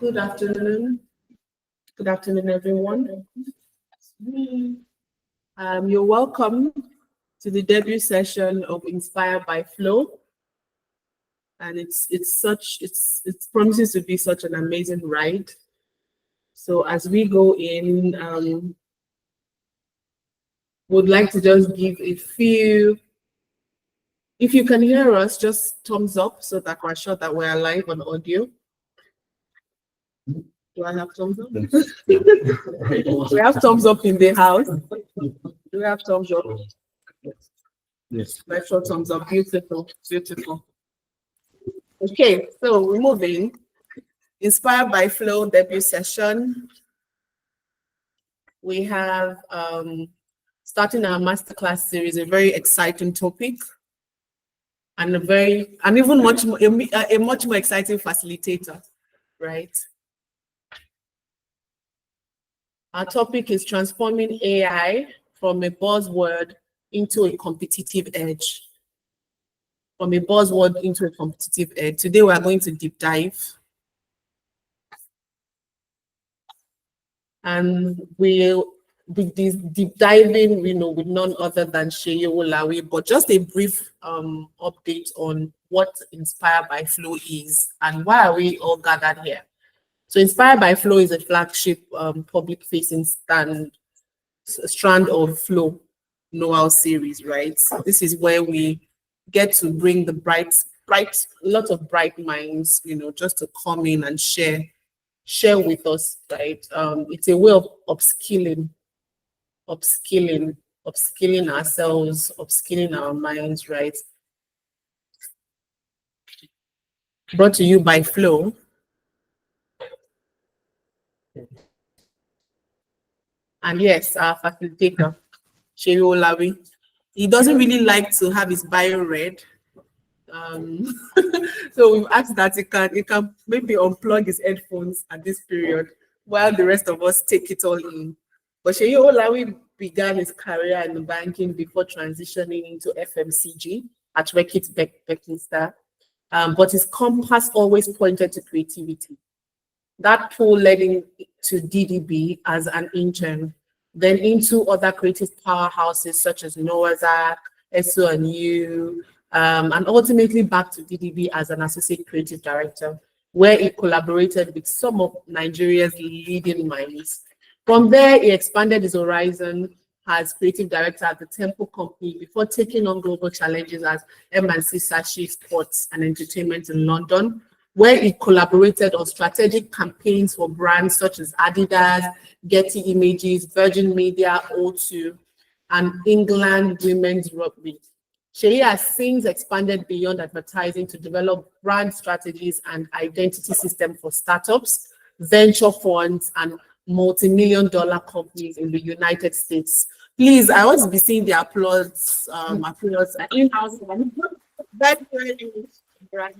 Good afternoon. Good afternoon, everyone. You're welcome to the debut session of Inspired by Flow. And it promises to be such an amazing ride. So as we go in, would like to just give a few. If you can hear us, just thumbs up so that we're sure that we're live on audio. Do I have thumbs up? We have thumbs up in the house. Do we have thumbs up? Yes. Let's show thumbs up. Beautiful, beautiful. Okay, so we're moving. Inspired by Flow debut session. We have starting our masterclass series, a very exciting topic, and a much more exciting facilitator, right? Our topic is transforming AI from a buzzword into a competitive edge. From a buzzword into a competitive edge. Today we are going to deep dive. And we'll be deep diving, with none other than Seyi Owolawi, but just a brief update on what Inspired by Flow is and why are we all gathered here. So Inspired by Flow is a flagship public-facing strand of Flow Noel series, right? So this is where we get to bring the lot of bright minds, just to come in and share with us, right? It's a way of upskilling ourselves, upskilling our minds, right? Brought to you by Flow. And yes, our facilitator, Seyi Owolawi. He doesn't really like to have his bio read. So we've asked that he can maybe unplug his headphones at this period while the rest of us take it all in. But Seyi Owolawi began his career in banking before transitioning into FMCG at Reckitt Beckminster. But his compass always pointed to creativity. That pull led him to DDB as an intern, then into other creative powerhouses such as Noazak, SO&U, and ultimately back to DDB as an associate creative director, where he collaborated with some of Nigeria's leading minds. From there, he expanded his horizon as creative director at the Temple Company before taking on global challenges as M&C Sashi Sports and Entertainment in London, where he collaborated on strategic campaigns for brands such as Adidas, Getty Images, Virgin Media, O2, and England Women's Rugby. Seyi has since expanded beyond advertising to develop brand strategies and identity systems for startups, venture funds, and multi-million-dollar companies in the United States. Please, I want to be seeing the applause. In-house one. That's very right.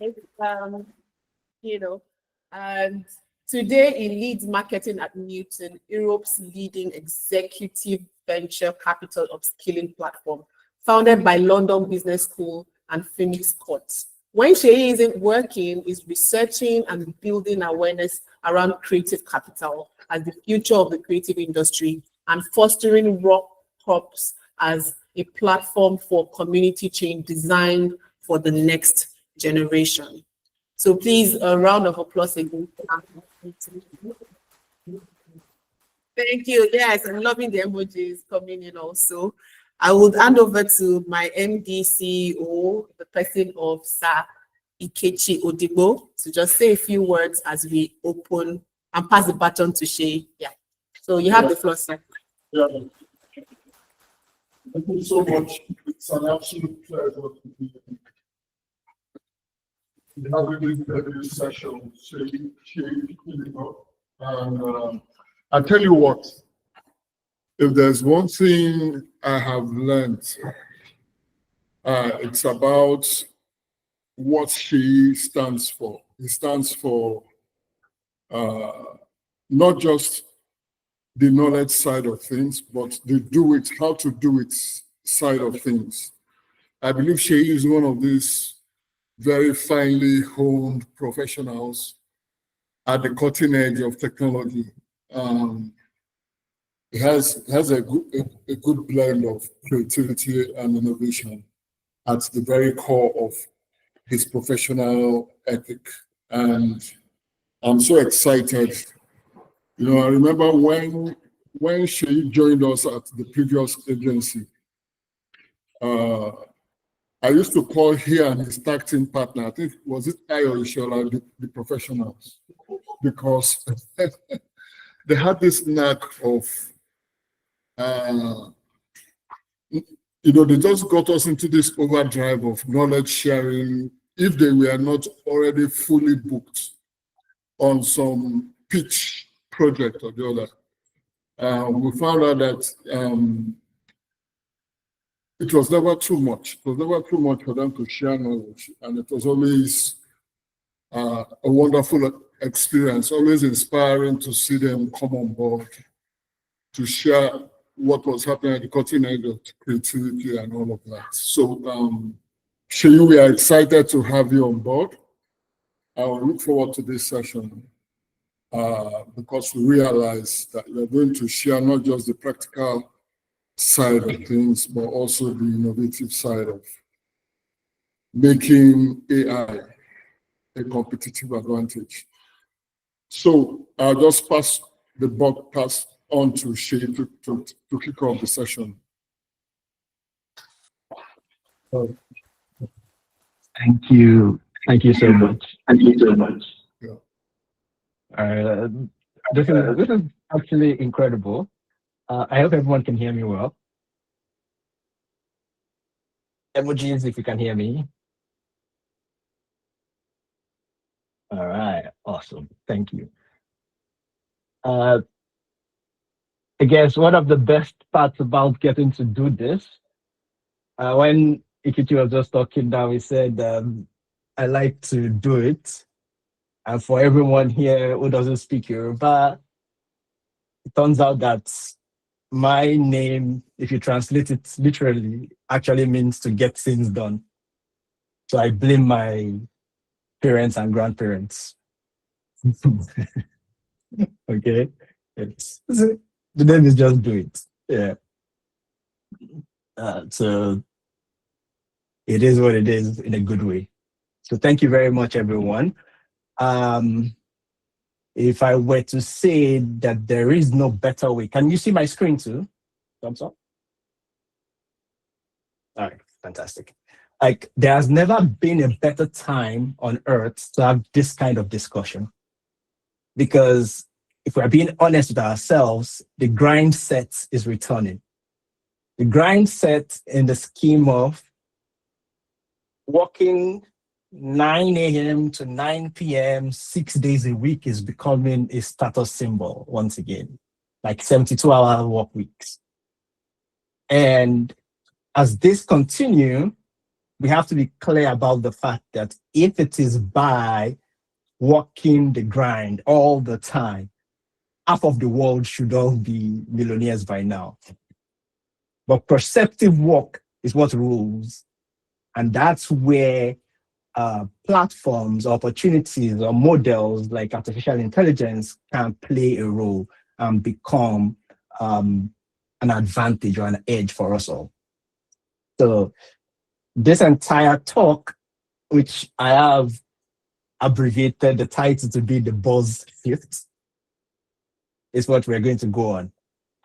And today he leads marketing at Newton, Europe's leading executive venture capital upskilling platform, founded by London Business School and Phoenix Court. When Seyi isn't working, he's researching and building awareness around creative capital as the future of the creative industry and fostering Raw Corps as a platform for community change designed for the next generation. So please, a round of applause again. Thank you. Yes, I'm loving the emojis coming in also. I would hand over to my MD CEO, the person of Sir Ikechi Odibo, to just say a few words as we open and pass the baton to Seyi. Yeah. So you have the floor, sir. Yeah. Thank you so much. It's an absolute pleasure to be having this session, Seyi, and I tell you what, if there's one thing I have learned, it's about what Seyi stands for. It stands for not just the knowledge side of things, but the do it, how to do it side of things. I believe Seyi is one of these very finely honed professionals at the cutting edge of technology. It has a good blend of creativity and innovation at the very core of his professional ethic. And I'm so excited. You know, I remember when Seyi joined us at the previous agency, I used to call he and his tag team partner, I think, was it I or Ishola, the professionals, because they had this knack of, you know, they just got us into this overdrive of knowledge sharing if they were not already fully booked on some pitch project or the other. We found out that it was never too much. It was never too much for them to share knowledge. And it was always a wonderful experience, always inspiring to see them come on board, to share what was happening at the cutting edge of creativity and all of that. So, Seyi, we are excited to have you on board. I will look forward to this session because we realize that we are going to share not just the practical side of things, but also the innovative side of making AI a competitive advantage. So I'll just pass on to Seyi to kick off the session. Thank you. Thank you so much. Thank you so much. Yeah. This is actually incredible. I hope everyone can hear me well. Emojis if you can hear me. All right, awesome. Thank you. I guess one of the best parts about getting to do this, when Ikiti was just talking now, he said, I like to do it. And for everyone here who doesn't speak Yoruba, it turns out that my name, if you translate it literally, actually means to get things done. So I blame my parents and grandparents. Okay, the name is just do it. Yeah. So it is what it is in a good way. So thank you very much, everyone. If I were to say that there is no better way, can you see my screen too? Thumbs up. All right, fantastic. Like, there has never been a better time on earth to have this kind of discussion. Because if we're being honest with ourselves, the grind set is returning. The grind set in the scheme of working 9 a.m. to 9 p.m., 6 days a week is becoming a status symbol once again, like 72-hour work weeks. And as this continues, we have to be clear about the fact that if it is by working the grind all the time, half of the world should all be millionaires by now. But perceptive work is what rules. And that's where platforms, opportunities, or models like artificial intelligence can play a role and become an advantage or an edge for us all. So this entire talk, which I have abbreviated the title to be the Buzz Shift, is what we're going to go on.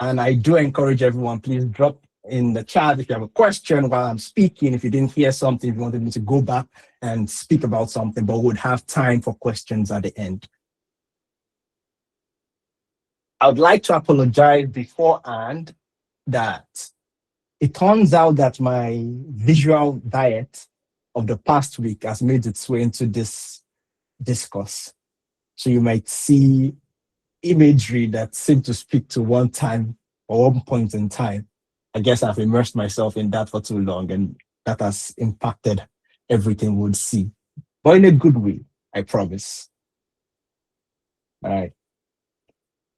And I do encourage everyone, please drop in the chat if you have a question while I'm speaking, if you didn't hear something, if you wanted me to go back and speak about something, but we'd have time for questions at the end. I would like to apologize beforehand that it turns out that my visual diet of the past week has made its way into this discourse. So you might see imagery that seem to speak to one time or one point in time. I guess I've immersed myself in that for too long, and that has impacted everything we'll see. But in a good way, I promise. All right.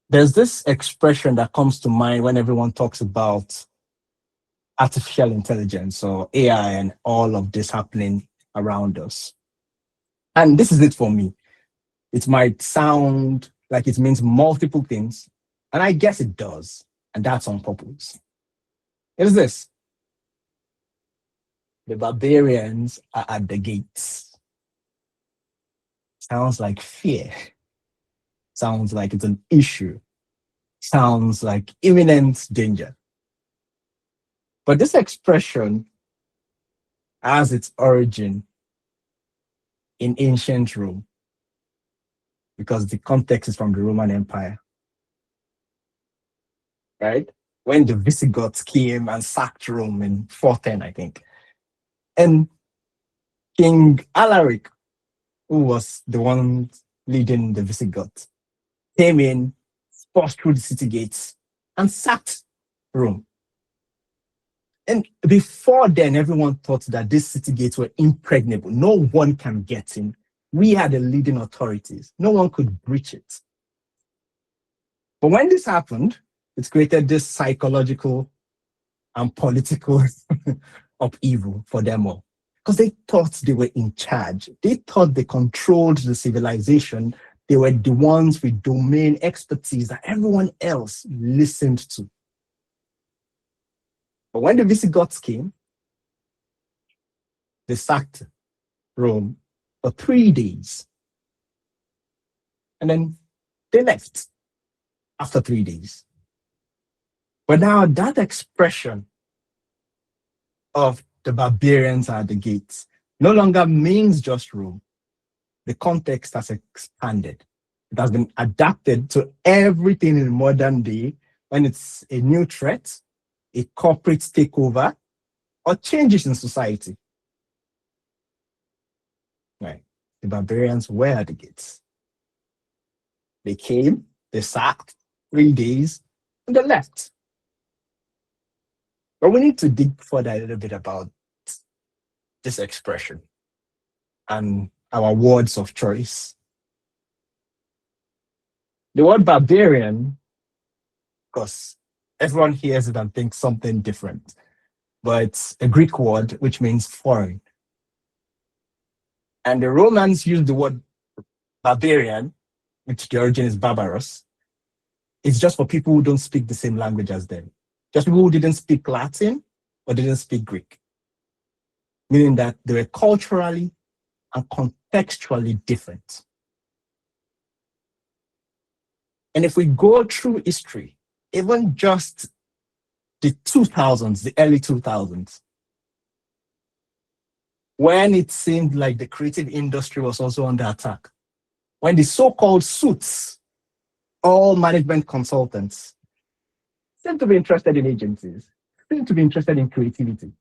There's this expression that comes to mind when everyone talks about artificial intelligence or AI and all of this happening around us. And this is it for me. It might sound like it means multiple things, and I guess it does, and that's on purpose. It is this: the barbarians are at the gates. Sounds like fear. Sounds like it's an issue. Sounds like imminent danger. But this expression has its origin in ancient Rome, because the context is from the Roman Empire, right? When the Visigoths came and sacked Rome in 410, I think. And King Alaric, who was the one leading the Visigoths, came in, forced through the city gates, and sacked Rome. And before then, everyone thought that these city gates were impregnable. No one can get in. We are the leading authorities. No one could breach it. But when this happened, it created this psychological and political upheaval for them all. Because they thought they were in charge. They thought they controlled the civilization. They were the ones with domain expertise that everyone else listened to. But when the Visigoths came, they sacked Rome for 3 days. And then they left after 3 days. But now that expression of the barbarians at the gates no longer means just Rome. The context has expanded. It has been adapted to everything in modern day when it's a new threat, a corporate takeover, or changes in society. Right. The barbarians were at the gates. They came, they sacked 3 days, and they left. But we need to dig further a little bit about this expression and our words of choice. The word barbarian, because everyone hears it and thinks something different, but it's a Greek word which means foreign. And the Romans used the word barbarian, which the origin is barbarous. It's just for people who don't speak the same language as them. Just people who didn't speak Latin or didn't speak Greek. Meaning that they were culturally and contextually different. And if we go through history, even just the 2000s, the early 2000s, when it seemed like the creative industry was also under attack, when the so-called suits, all management consultants, seemed to be interested in agencies, seemed to be interested in creativity.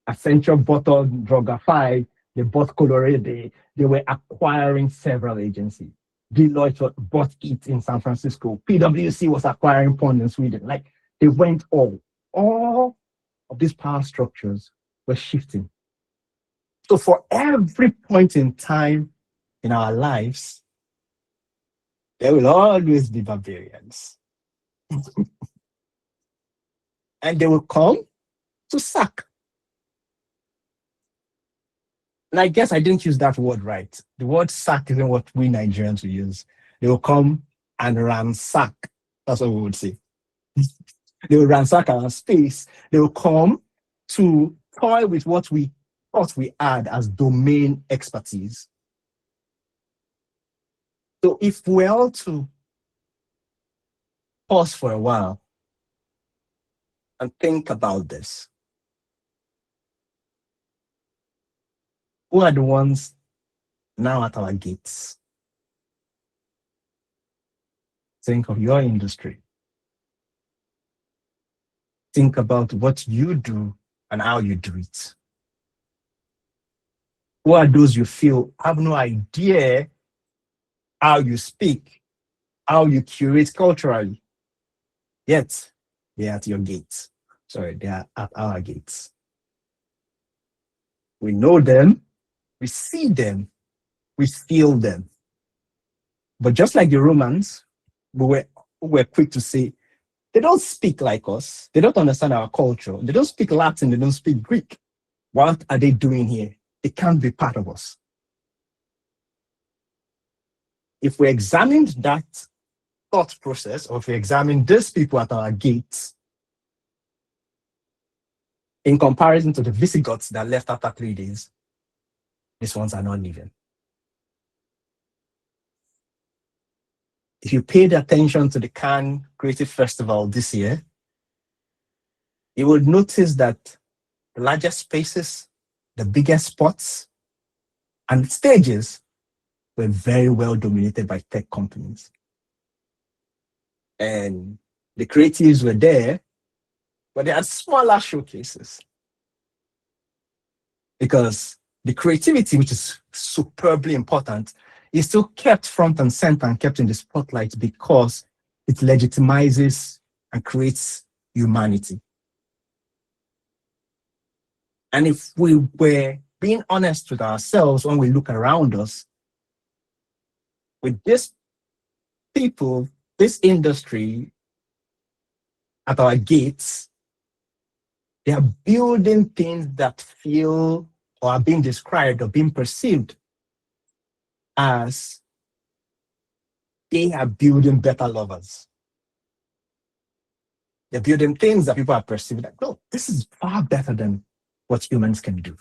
Accenture bought Drogafy, they bought Colorade, they were acquiring several agencies. Deloitte bought it in San Francisco. PwC was acquiring Pond in Sweden. Like, they went all of these power structures were shifting. So for every point in time in our lives, there will always be barbarians. And they will come to sack. And I guess I didn't use that word right. The word sack isn't what we Nigerians will use. They will come and ransack. That's what we would say. They will ransack our space. They will come to toy with what we thought we had as domain expertise. So if we're all to pause for a while and think about this, who are the ones now at our gates? Think of your industry. Think about what you do and how you do it. Who are those you feel have no idea how you speak, how you curate culturally, yet they're at your gates. Sorry, they are at our gates. We know them, we see them, we feel them. But just like the Romans, we were quick to say, they don't speak like us. They don't understand our culture. They don't speak Latin. They don't speak Greek. What are they doing here? They can't be part of us. if we examined that thought process, or if we examine these people at our gates, in comparison to the Visigoths that left after 3 days, these ones are not leaving. If you paid attention to the Cannes Creative Festival this year, you would notice that the largest spaces, the biggest spots, and stages were very well dominated by tech companies. And the creatives were there, but they had smaller showcases. Because the creativity, which is superbly important, is still kept front and center and kept in the spotlight because it legitimizes and creates humanity. And if we were being honest with ourselves when we look around us, with these people, this industry at our gates, they are building things that feel or are being described or being perceived as they are building better lovers. They're building things that people are perceiving like, no, this is far better than what humans can do.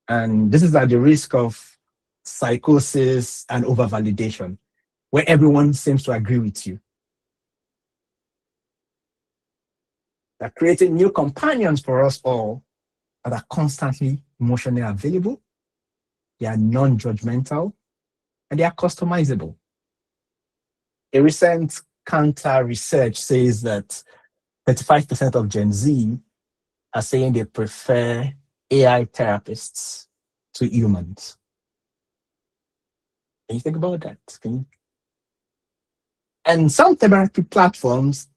And this is at the risk of psychosis and over-validation, where everyone seems to agree with you. They're creating new companions for us all that are constantly emotionally available, they are non-judgmental, and they are customizable. A recent Kantar research says that 35% of Gen Z are saying they prefer AI therapists to humans. Can you think about that? And some therapy platforms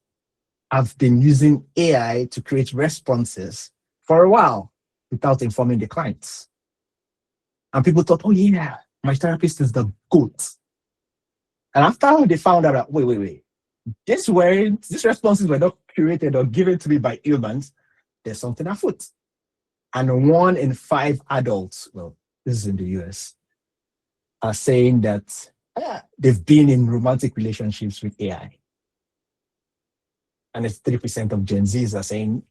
have been using AI to create responses for a while without informing the clients. And people thought, oh yeah, my therapist is the GOAT. And after they found out that, wait, these responses were not curated or given to me by humans, there's something afoot. And 1 in 5 adults, well, this is in the US, are saying that they've been in romantic relationships with AI. And it's 3% of Gen Zs are saying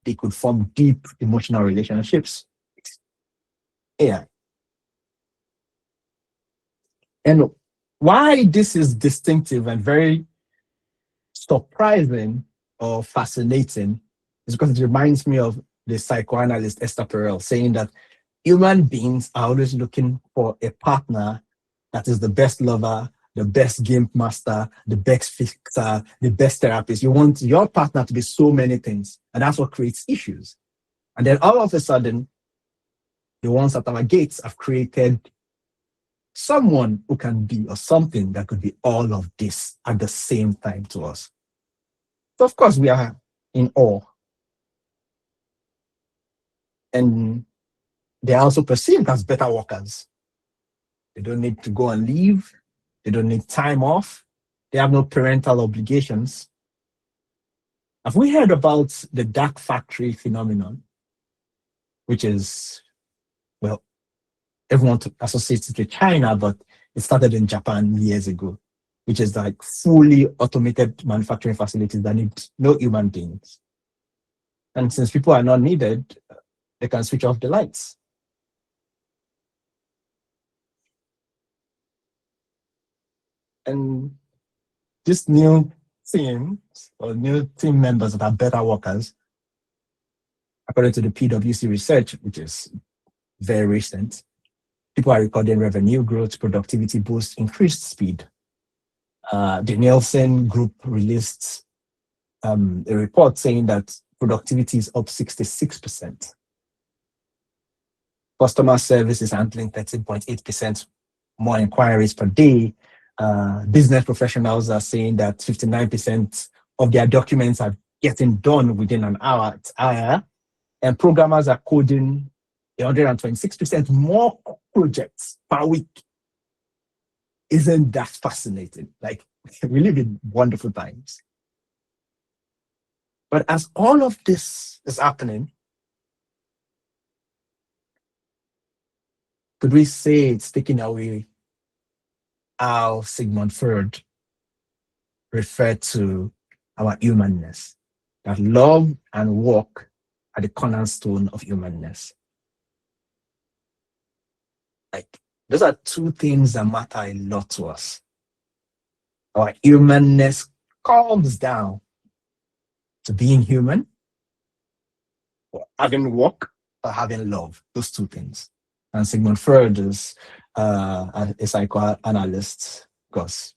they could form deep emotional relationships with AI. And why this is distinctive and very surprising or fascinating is because it reminds me of the psychoanalyst Esther Perel saying that human beings are always looking for a partner that is the best lover, the best game master, the best fixer, the best therapist. You want your partner to be so many things, and that's what creates issues. And then all of a sudden, the ones at our gates have created someone who can be or something that could be all of this at the same time to us. So of course, we are in awe. And they are also perceived as better workers. They don't need to go on leave. They don't need time off. They have no parental obligations. Have we heard about the dark factory phenomenon? Which is, well, everyone associates it with China, but it started in Japan years ago, which is like fully automated manufacturing facilities that need no human beings. And since people are not needed, they can switch off the lights. And these new teams or new team members that are better workers, according to the PwC research, which is very recent, people are recording revenue growth, productivity boost, increased speed. The Nielsen Group released a report saying that productivity is up 66%. Customer service is handling 13.8% more inquiries per day. Business professionals are saying that 59% of their documents are getting done within an hour. And programmers are coding 126% more projects per week. Isn't that fascinating? Like, we live in wonderful times. But as all of this is happening, could we say it's taking away how Sigmund Freud referred to our humanness, that love and work are the cornerstone of humanness. Like, those are two things that matter a lot to us. Our humanness comes down to being human, or having work, or having love. Those two things. And Sigmund Freud is a psychoanalyst, because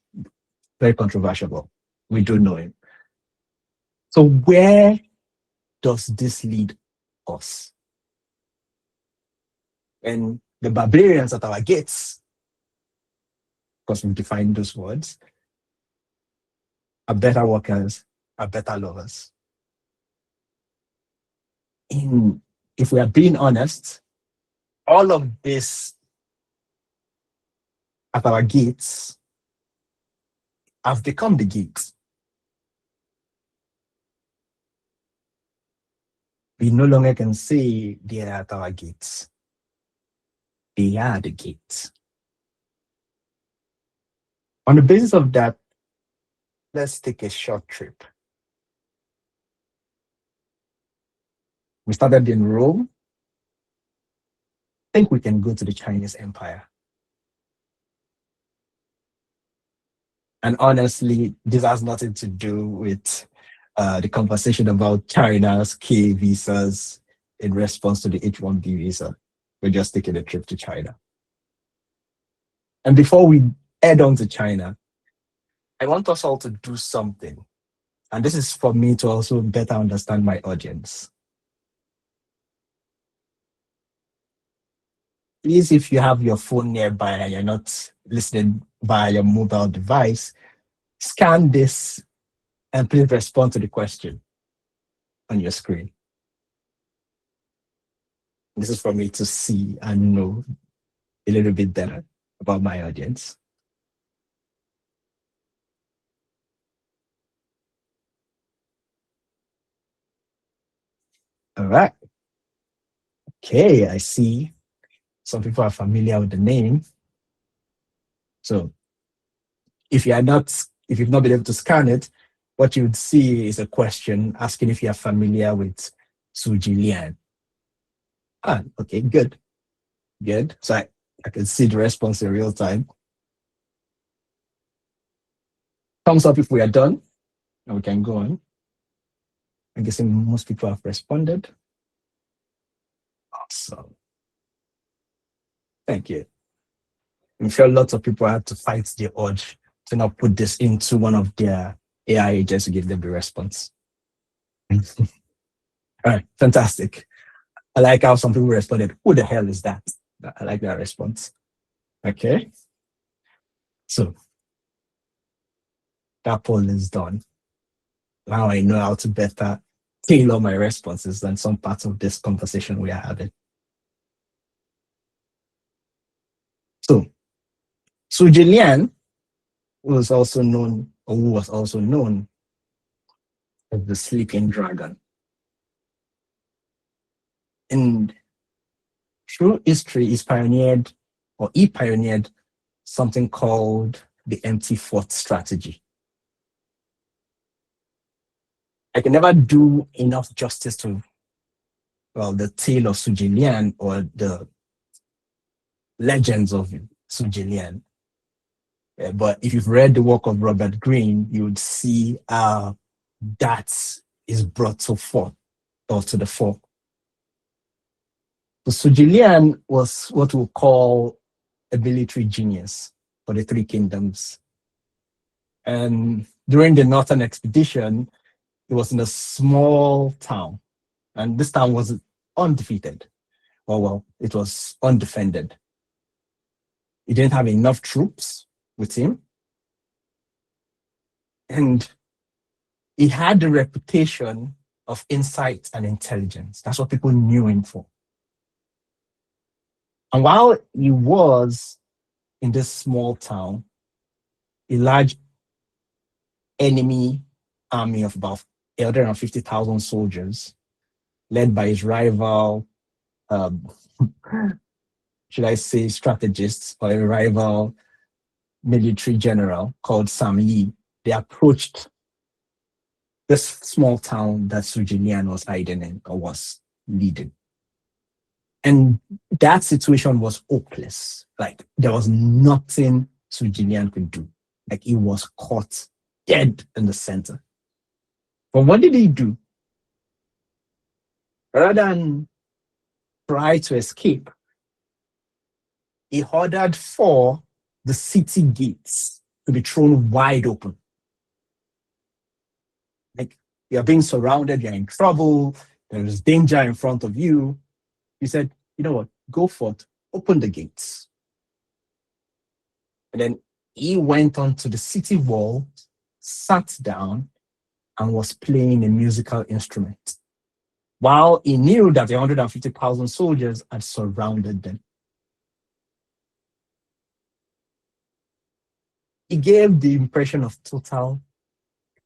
very controversial. We do know him. So where does this lead us? And the barbarians at our gates, because we define those words, are better workers, are better lovers. If we are being honest, all of this at our gates have become the gates. We no longer can say they are at our gates. They are the gates. On the basis of that, let's take a short trip. We started in Rome. I think we can go to the Chinese Empire. And honestly, this has nothing to do with the conversation about China's K visas in response to the H-1B visa. We're just taking a trip to China. And before we head on to China, I want us all to do something. And this is for me to also better understand my audience. Please, if you have your phone nearby and you're not listening via your mobile device, scan this and please respond to the question on your screen. This is for me to see and know a little bit better about my audience. All right. Okay, I see some people are familiar with the name. So if you've not been able to scan it, what you would see is a question asking if you're familiar with Suji Lian. Okay, good. Good. So I can see the response in real time. Thumbs up if we are done, and we can go on. I'm guessing most people have responded. Awesome. Thank you. I'm sure lots of people had to fight the urge to not put this into one of their AI agents to give them the response. All right, fantastic. I like how some people responded, who the hell is that? I like that response. Okay. So that poll is done. Now I know how to better tailor my responses than some parts of this conversation we are having. So Lian was also known, or who was also known as the sleeping dragon. And through history, he pioneered something called the empty fort strategy. I can never do enough justice to, the tale of Suji Lian or the legends of Suji Lian. But if you've read the work of Robert Greene, you would see how that is brought to the fore. So Suji Lian was what we'll call a military genius for the Three Kingdoms. And during the Northern Expedition, it was in a small town, and this town was undefeated. It was undefended. He didn't have enough troops with him, and he had the reputation of insight and intelligence. That's what people knew him for. And while he was in this small town, a large enemy army of about 150,000 soldiers, led by his rival, should I say strategists, or a rival military general called Seyi. They approached this small town that Sujinian was hiding in or was leading. And that situation was hopeless. Like there was nothing Sujinian could do. Like he was caught dead in the center. But what did he do? Rather than try to escape, he ordered for the city gates to be thrown wide open. Like you're being surrounded, you're in trouble, there's danger in front of you. He said, you know what, go forth, open the gates. And then he went onto the city wall, sat down, and was playing a musical instrument, while he knew that the 150,000 soldiers had surrounded them. He gave the impression of total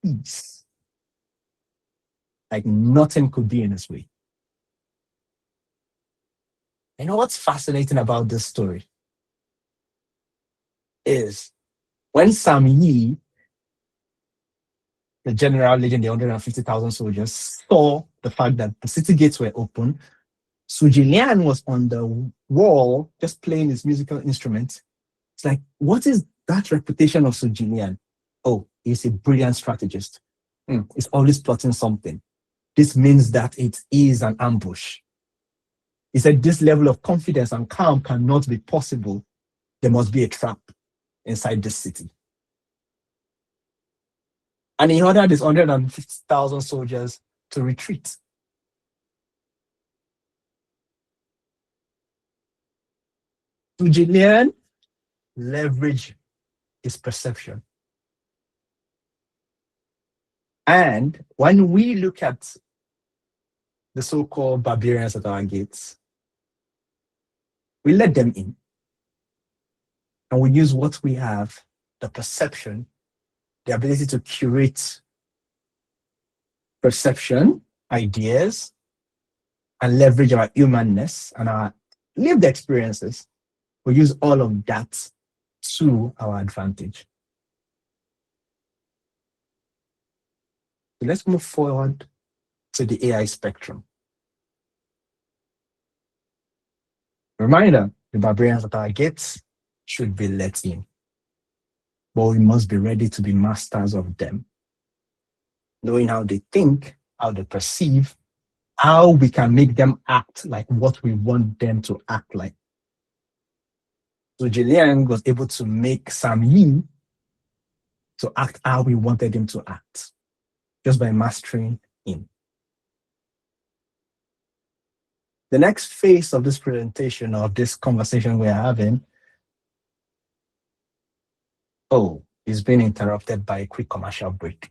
peace, like nothing could be in his way. You know what's fascinating about this story is when Seyi, the general leading the 150,000 soldiers, saw the fact that the city gates were open, Sujilian was on the wall just playing his musical instrument. It's like, what is that reputation of Sujilian? Oh, he's a brilliant strategist. He's always plotting something. This means that it is an ambush. He said this level of confidence and calm cannot be possible. There must be a trap inside this city. And he ordered his 150,000 soldiers to retreat. Sujilian leveraged his perception. And when we look at the so-called barbarians at our gates, we let them in. And we use what we have, the perception, the ability to curate perception, ideas, and leverage our humanness and our lived experiences. We use all of that to our advantage. So let's move forward to the AI spectrum. Reminder, the barbarians at our gates should be let in, but we must be ready to be masters of them, knowing how they think, how they perceive, how we can make them act like what we want them to act like. So Jillian was able to make Seyi to act how we wanted him to act, just by mastering him. The next phase of this presentation, of this conversation we're having, is being interrupted by a quick commercial break.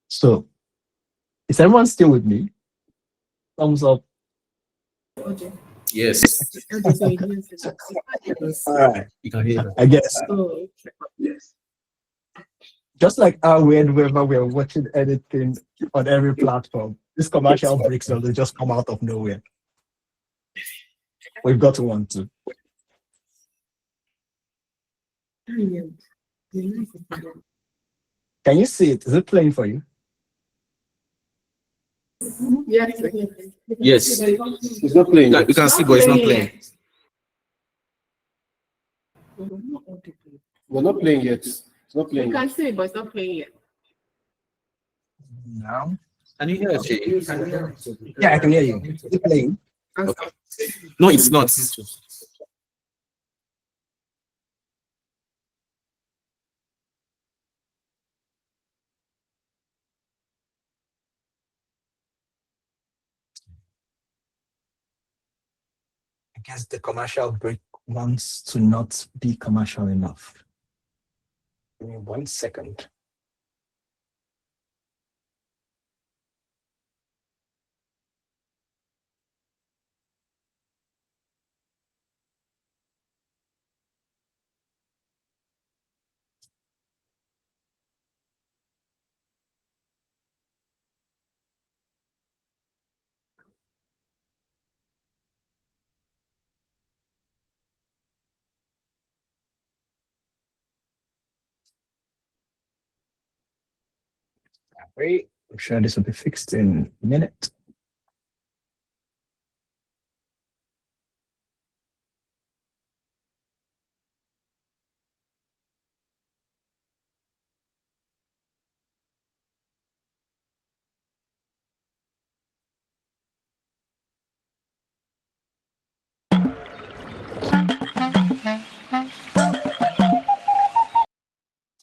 So, is everyone still with me? Thumbs up. Okay. Yes. Okay, so yes. All right. You can hear that. I guess. Oh, Yes. Just like our whenever we're watching anything on every platform, this commercial breaks will just come out of nowhere. We've got one too. Can you see it? Is it playing for you? yeah. Yes. It's not playing. You can see, but it's not playing. We're not playing yet. It's not You playing. can see it, but it's not playing yet. No. Can you hear us, Seyi? Yeah, I can hear you. Is it playing? Okay. No, it's not. I guess the commercial break wants to not be commercial enough. Give me 1 second. Wait, I'm sure this will be fixed in a minute.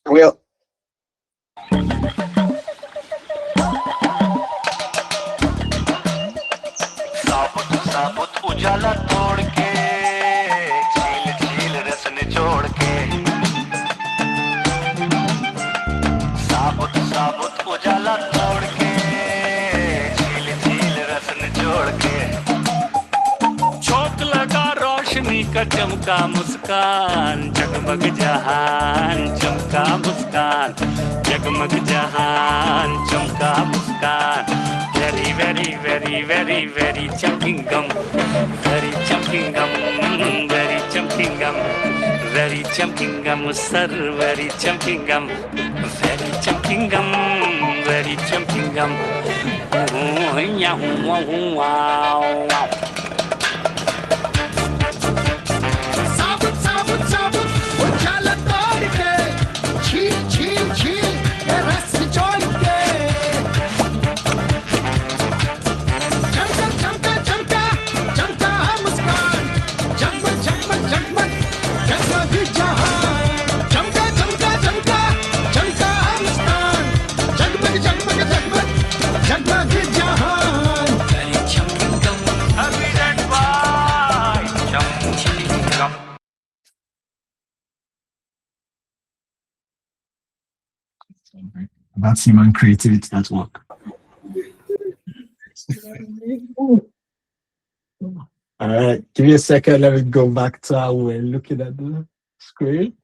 Well, साबुत साबुत उजाला तोड़ के झील झील रस निचोड़ के साबुत साबुत उजाला तोड़ के झील झील रस निचोड़ के चौक लगा रोशनी का चमका मुस्कान जगमग जहान चमका मुस्कान जगमग जहान चमका मुस्कान very very very very very chunking gum very chunking gum very chunking gum very chunking gum sir very chunking gum very chunking gum very chunking gum wow साबुत साबुत साबुत उजाला तोड़ के झील झील झील ये रस निचोड़ के चमका चमका चमका चमका मुस्कान जगमग जगमग जगमग जगमग जहान चमका चमका चमका चमका मुस्कान जगमग जगमग जगमग जगमग जहान very chunking gum hurry that boy chunking gum that's human creativity at work. All right, give me a second. Let me go back to how we're looking at the screen.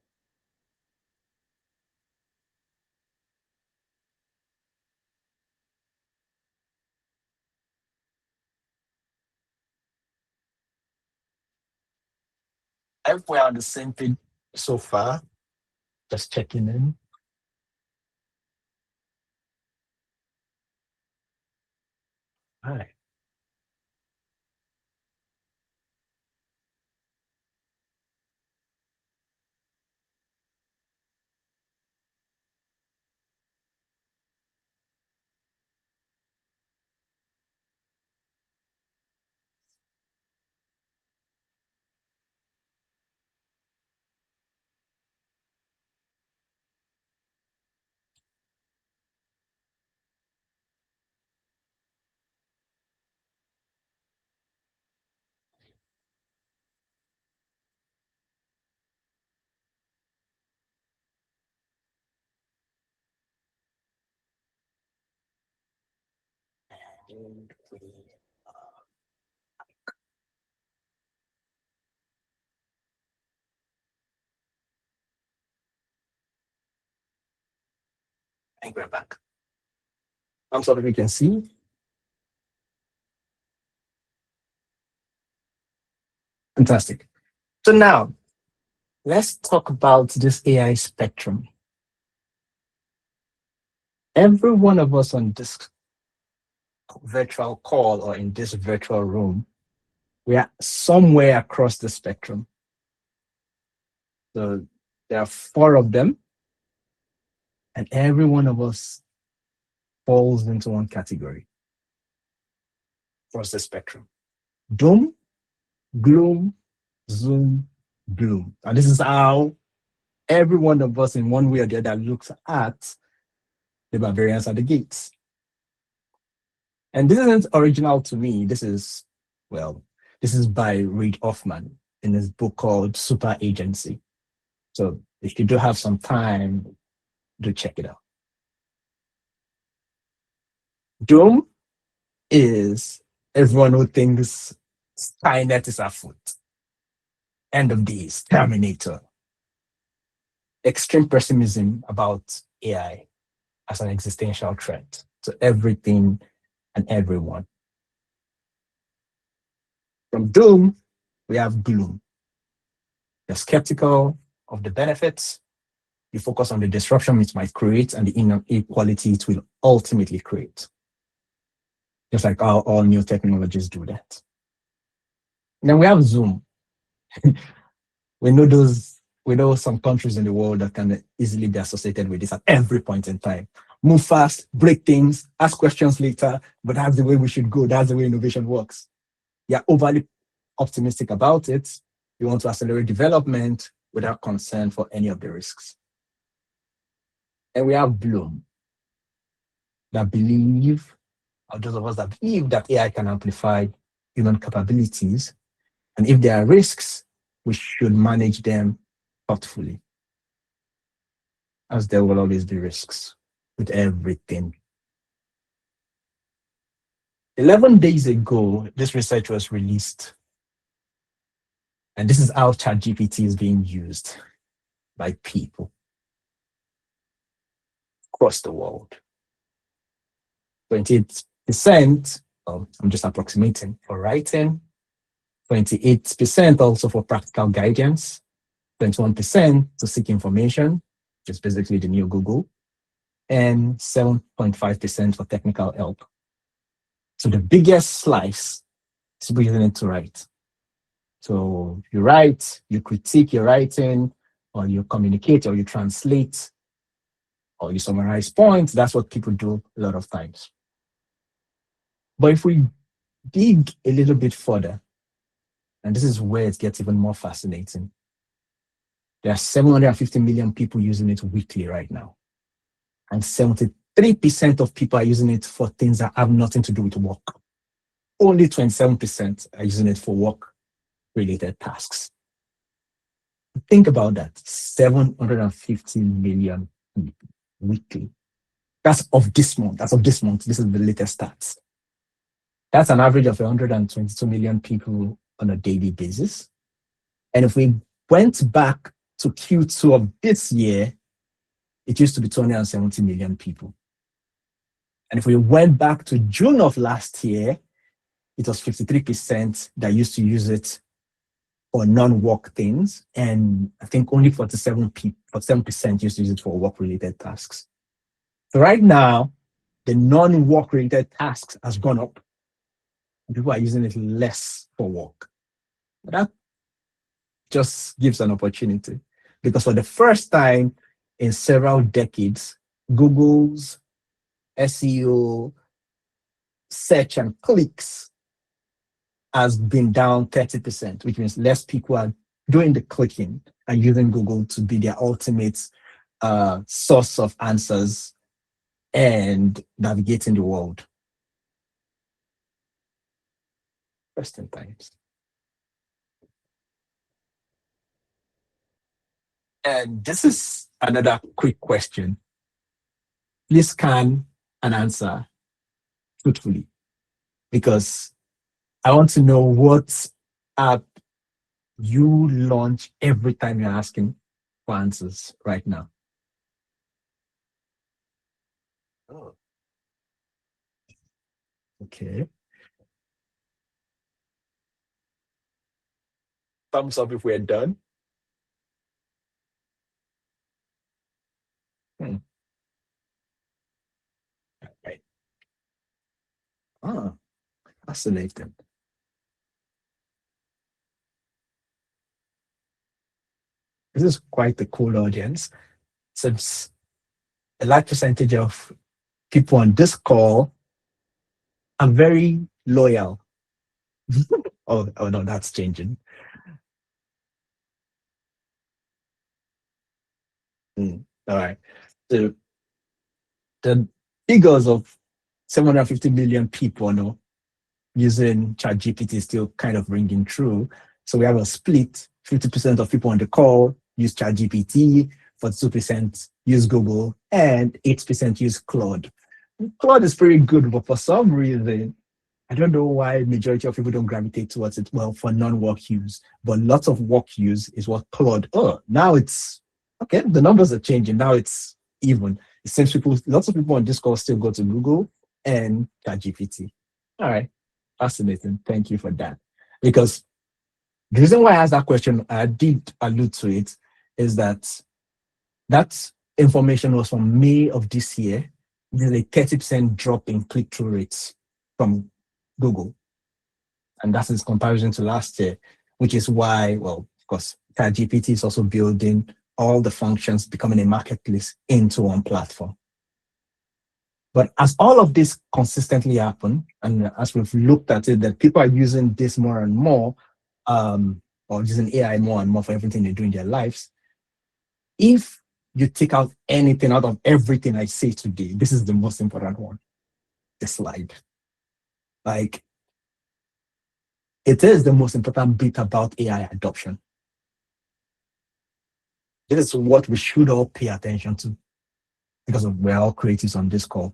I hope we're on the same page so far. Just checking in. All right. And we're back. I'm sorry, we can see. Fantastic. So now, let's talk about this AI spectrum. Every one of us on this virtual call or in this virtual room, we are somewhere across the spectrum. So there are 4 of them, and every one of us falls into one category across the spectrum. Doom, gloom, zoom, bloom. And this is how every one of us in one way or the other looks at the barbarians at the gates. And this isn't original to me. This is by Reid Hoffman in his book called Super Agency. So if you do have some time, do check it out. Doom is everyone who thinks Skynet is afoot. End of days, Terminator. Extreme pessimism about AI as an existential threat to everything and everyone. From doom, we have gloom. You're skeptical of the benefits, You focus on the disruption it might create and the inequality it will ultimately create. Just like how all new technologies do that. Then we have Zoom. We know some countries in the world that can easily be associated with this at every point in time. Move fast, break things, ask questions later, but that's the way we should go. That's the way innovation works. You're overly optimistic about it. You want to accelerate development without concern for any of the risks. And we have Bloom, that believe, or those of us that believe that AI can amplify human capabilities. And if there are risks, we should manage them thoughtfully, as there will always be risks with everything. 11 days ago, this research was released. And this is how ChatGPT is being used by people across the world. 28%, I'm just approximating, for writing, 28% also for practical guidance, 21% to seek information, which is basically the new Google, and 7.5% for technical help. So the biggest slice is using it to write. So you write, you critique your writing, or you communicate, or you translate, or you summarize points. That's what people do a lot of times. But if we dig a little bit further, and this is where it gets even more fascinating, there are 750 million people using it weekly right now. And 73% of people are using it for things that have nothing to do with work. Only 27% are using it for work-related tasks. Think about that, 750 million people weekly. That's of this month. This is the latest stats. That's an average of 122 million people on a daily basis. And if we went back to Q2 of this year, it used to be 270 million people. And if we went back to June of last year, it was 53% that used to use it for non-work things. And I think only 47% used to use it for work-related tasks. So right now, the non-work-related tasks has gone up. People are using it less for work. But that just gives an opportunity, because for the first time in several decades, Google's SEO, search and clicks has been down 30%, which means less people are doing the clicking and using Google to be their ultimate source of answers and navigating the world. Interesting times. And this is another quick question. Please scan and answer truthfully, because I want to know what app you launch every time you're asking for answers right now. Oh. Okay. Thumbs up if we're done. Right. Ah, fascinating. This is quite a cool audience, since a large percentage of people on this call are very loyal. oh no, that's changing. All right. So the figures of 750 million people now using ChatGPT is still kind of ringing true. So we have a split. 50% of people on the call use ChatGPT, 42% use Google, and 8% use Claude. Claude is pretty good, but for some reason, I don't know why majority of people don't gravitate towards it. Well, for non-work use, but lots of work use is what Claude. Oh, now it's okay. The numbers are changing. Now it's even. It seems lots of people on this call still go to Google and ChatGPT. All right, fascinating. Thank you for that. Because the reason why I asked that question, I did allude to it, is that That information was from May of this year. There's a 30% drop in click-through rates from Google. And that's in comparison to last year, which is why, well, of course, ChatGPT is also building all the functions, becoming a marketplace into one platform. But as all of this consistently happen, and as we've looked at it, that people are using this more and more, or using AI more and more for everything they do in their lives, if you take out anything out of everything I say today, this is the most important one, the slide. Like, it is the most important bit about AI adoption. This is what we should all pay attention to, because we're all creatives on this call.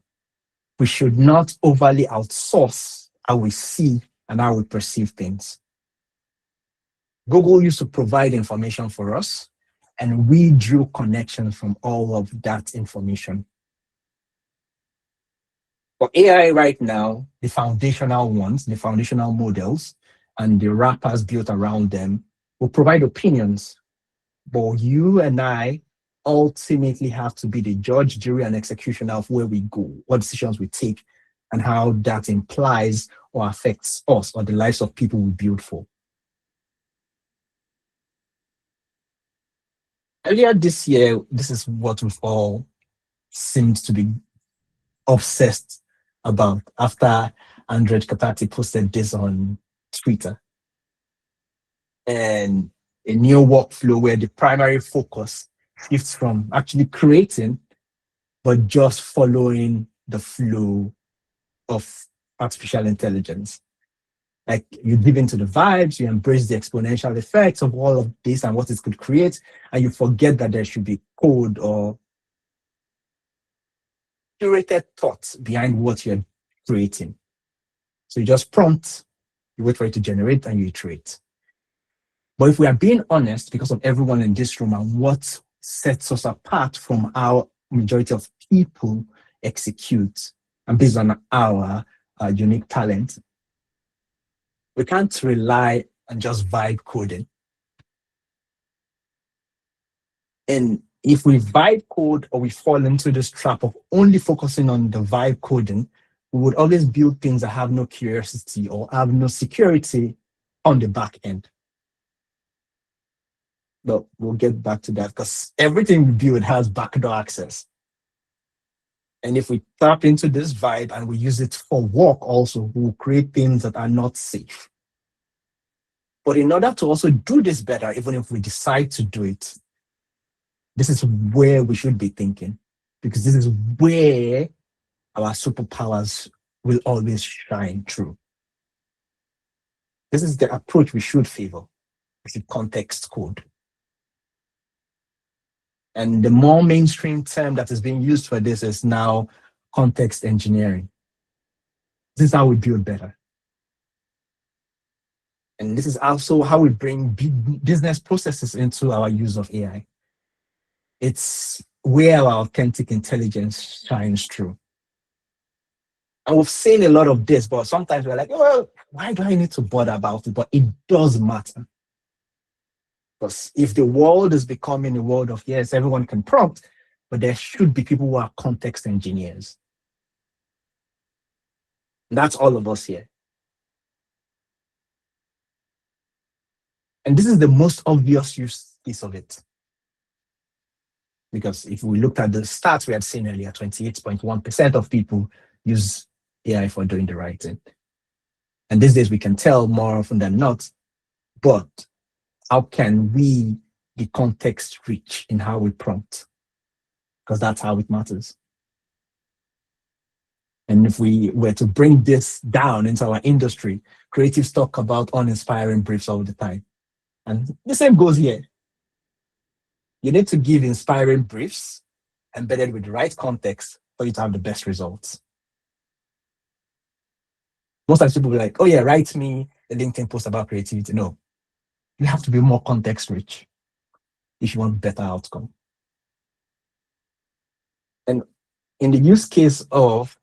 We should not overly outsource how we see and how we perceive things. Google used to provide information for us, and we drew connections from all of that information. For AI right now, the foundational ones, the foundational models, and the wrappers built around them will provide opinions. But you and I ultimately have to be the judge, jury, and executioner of where we go, what decisions we take, and how that implies or affects us or the lives of people we build for. Earlier this year, this is what we've all seemed to be obsessed about after Andrej Karpathy posted this on Twitter. And a new workflow where the primary focus shifts from actually creating, but just following the flow of artificial intelligence. Like, you give into the vibes, you embrace the exponential effects of all of this and what it could create, and you forget that there should be code or curated thoughts behind what you're creating. So you just prompt, you wait for it to generate, and you iterate. But if we are being honest, because of everyone in this room and what sets us apart from how majority of people execute, and based on our unique talent, we can't rely on just vibe coding. And if we vibe code, or we fall into this trap of only focusing on the vibe coding, we would always build things that have no curiosity or have no security on the back end. But we'll get back to that, because everything we build has backdoor access. And if we tap into this vibe and we use it for work also, we'll create things that are not safe. But in order to also do this better, even if we decide to do it, this is where we should be thinking, because this is where our superpowers will always shine through. This is the approach we should favor, is the context code. And the more mainstream term that is being used for this is now context engineering. This is how we build better. And this is also how we bring business processes into our use of AI. It's where our authentic intelligence shines through. And we've seen a lot of this, but sometimes we're like, well, why do I need to bother about it? But it does matter. Because if the world is becoming a world of, yes, everyone can prompt, but there should be people who are context engineers. And that's all of us here. And this is the most obvious use case of it. Because if we looked at the stats we had seen earlier, 28.1% of people use AI for doing the writing. And these days we can tell more often than not, but how can we be context rich in how we prompt? Because that's how it matters. And if we were to bring this down into our industry, creatives talk about uninspiring briefs all the time. And the same goes here. You need to give inspiring briefs embedded with the right context for you to have the best results. Most times people will be like, oh yeah, write me a LinkedIn post about creativity. No, you have to be more context rich if you want better outcome. And in the use case of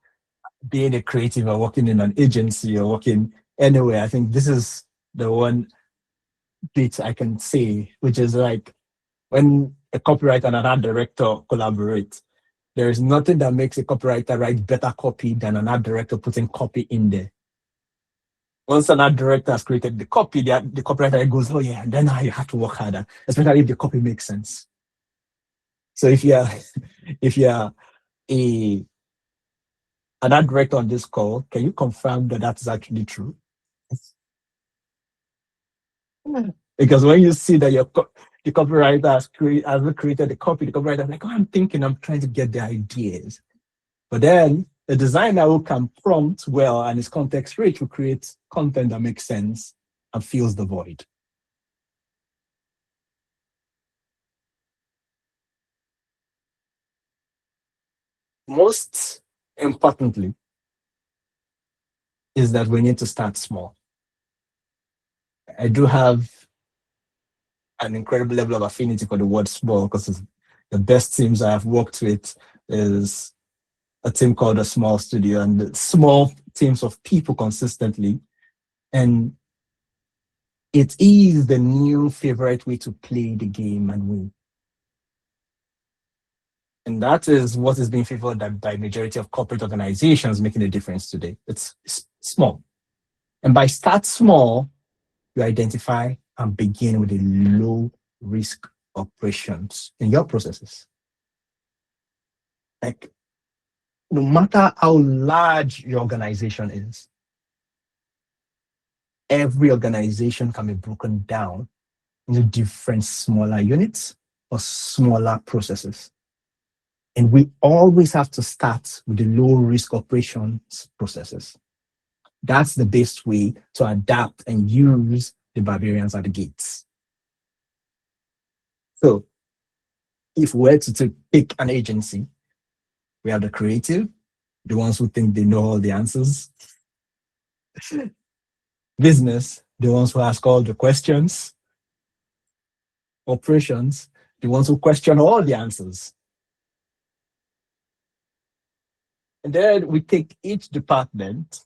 being a creative or working in an agency or working anywhere, I think this is the one bit I can say, which is like, when a copywriter and an art director collaborate. There is nothing that makes a copywriter write better copy than an art director putting copy in there. Once an art director has created the copy, the copywriter goes, oh yeah, then now you have to work harder, especially if the copy makes sense. So if you're an art director on this call, can you confirm that that is actually true? Because when you see that the copywriter has created the copy, the copywriter is like, oh, I'm trying to get the ideas. But then the designer who can prompt well and is context rich will create content that makes sense and fills the void. Most importantly, is that we need to start small. I do have an incredible level of affinity for the word small because the best teams I have worked with is a team called a small studio and small teams of people consistently. And it is the new favorite way to play the game and win. And that is what is being favored by majority of corporate organizations making a difference today. It's small. And by start small, you identify and begin with a low risk operations in your processes. Like, no matter how large your organization is, every organization can be broken down into different smaller units or smaller processes. And we always have to start with the low risk operations processes. That's the best way to adapt and use the barbarians at the gates. So if we were to pick an agency, we have the creative, the ones who think they know all the answers. Business, the ones who ask all the questions. Operations, the ones who question all the answers. And then we take each department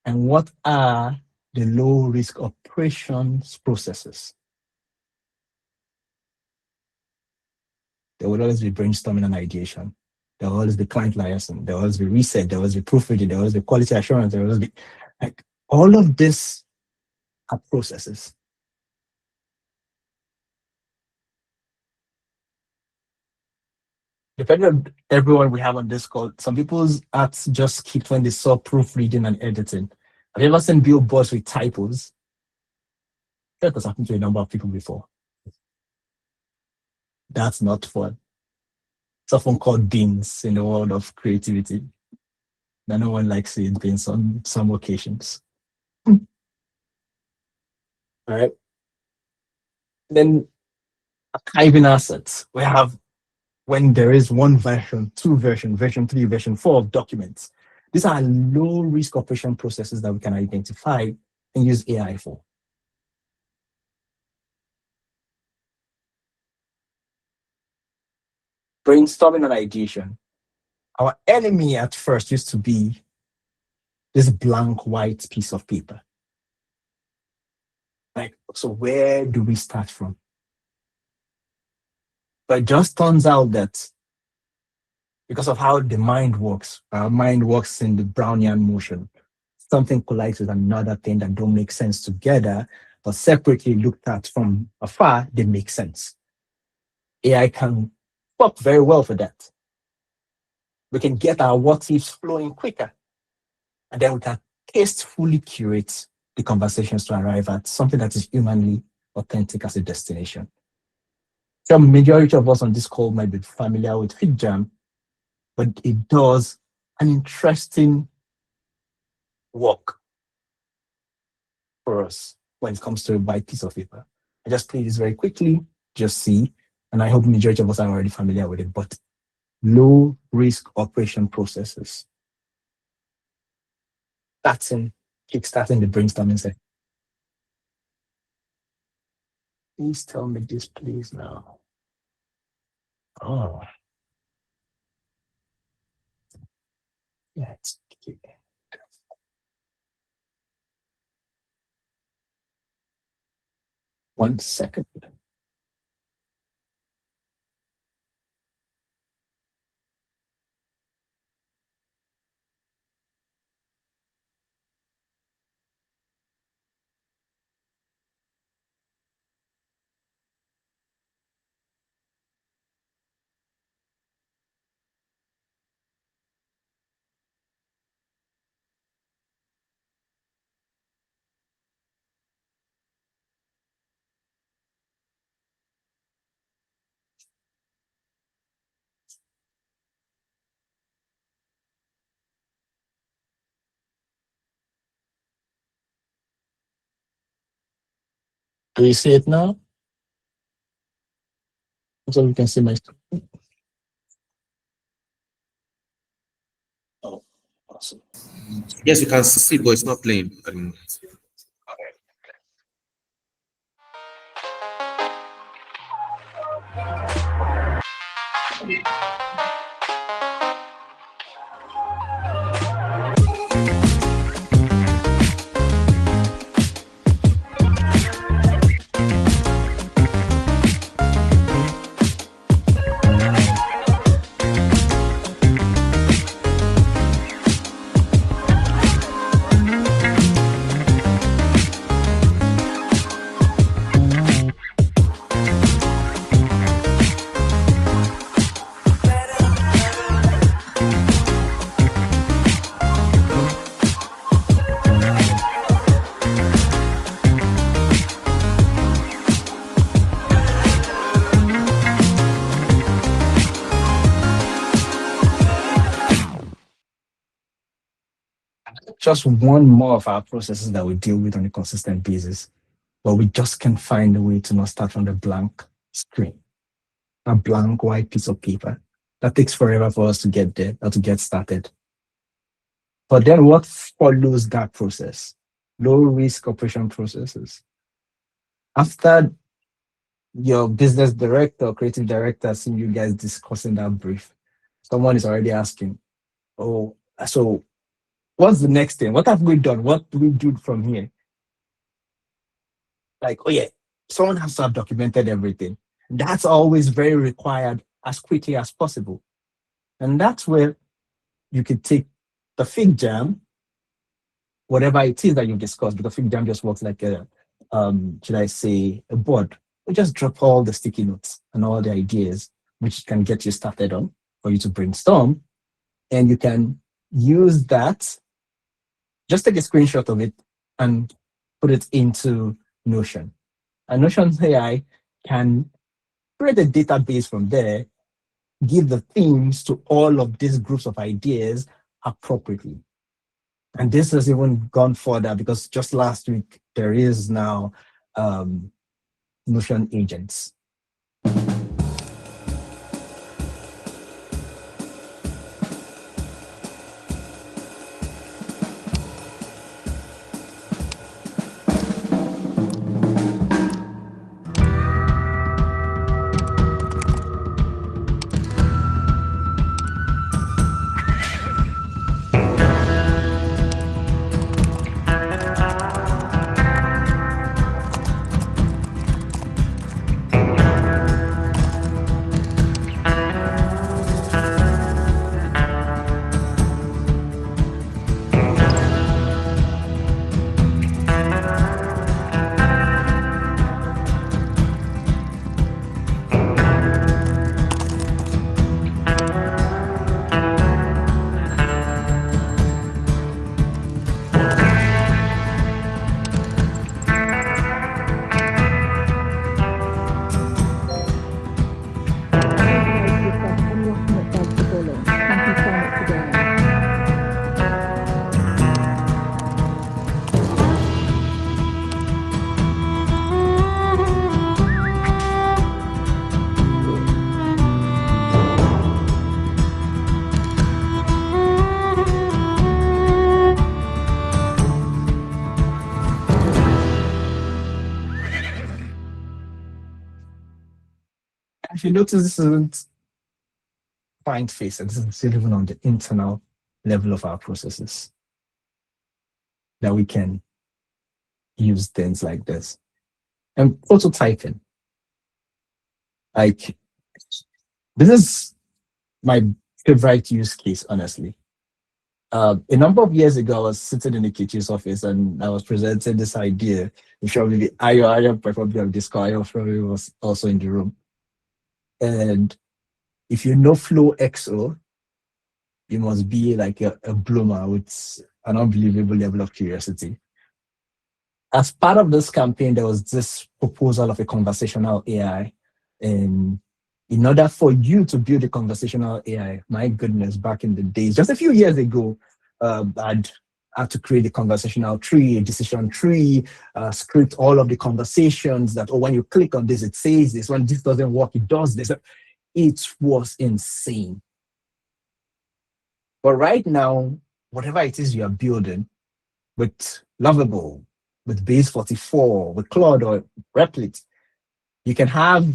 and what are the low risk operations processes. There will always be brainstorming and ideation. There will always be client liaison. There will always be research. There will always be proofreading. There will always be quality assurance. There will always be like all of this are processes. Depending on everyone we have on this call, some people's acts just skipped when they saw proofreading and editing. Have you ever seen billboards with typos? That has happened to a number of people before. That's not fun. It's often called beans in the world of creativity. Now, no one likes seeing beans on some occasions. All right. Then archiving assets. We have when there is one version, two version, version 3, version 4 of documents. These are low risk operation processes that we can identify and use AI for. Brainstorming and ideation. Our enemy at first used to be this blank white piece of paper. Like, so where do we start from? But it just turns out that because of how the mind works, our mind works in the Brownian motion. Something collides with another thing that don't make sense together, but separately looked at from afar, they make sense. AI can work very well for that. We can get our what ifs flowing quicker, and then we can tastefully curate the conversations to arrive at something that is humanly authentic as a destination. The majority of us on this call might be familiar with FigJam, but it does an interesting work for us when it comes to a white piece of paper. I just play this very quickly, just see, and I hope the majority of us are already familiar with it, but low risk operation processes. That's in kickstarting the brainstorming session. Please tell me this, please, now. Oh. Yeah, it's cute. 1 second. Do you see it now? So you can see my screen. Oh, awesome. Yes, you can see, but it's not playing. Just one more of our processes that we deal with on a consistent basis, but we just can't find a way to not start from the blank screen, a blank white piece of paper. That takes forever for us to get there or to get started. But then what follows that process? Low risk operation processes. After your business director or creative director seeing you guys discussing that brief, someone is already asking, oh, so what's the next thing? What have we done? What do we do from here? Like, oh yeah, someone has to have documented everything. That's always very required as quickly as possible. And that's where you could take the Fig Jam, whatever it is that you've discussed, because Fig Jam just works like a, should I say, a board. You just drop all the sticky notes and all the ideas, which can get you started on for you to brainstorm. And you can use that, just take a screenshot of it and put it into Notion. And Notion AI can create a database from there, give the themes to all of these groups of ideas appropriately. And this has even gone further because just last week, there is now Notion agents. If you notice, this isn't client facing, this is still even on the internal level of our processes that we can use things like this. And prototyping. Like, this is my favorite use case, honestly. A number of years ago, I was sitting in the kitchen's office and I was presenting this idea. Probably Ayo probably of this guy probably was also in the room. And if you know Flow XO, you must be like a bloomer with an unbelievable level of curiosity. As part of this campaign, there was this proposal of a conversational AI. And in order for you to build a conversational AI, my goodness, back in the days, just a few years ago, I'd how to create a conversational tree, a decision tree, script all of the conversations that, oh, when you click on this, it says this. When this doesn't work, it does this. It was insane. But right now, whatever it is you are building with Lovable, with Base 44, with Claude or Replit, you can have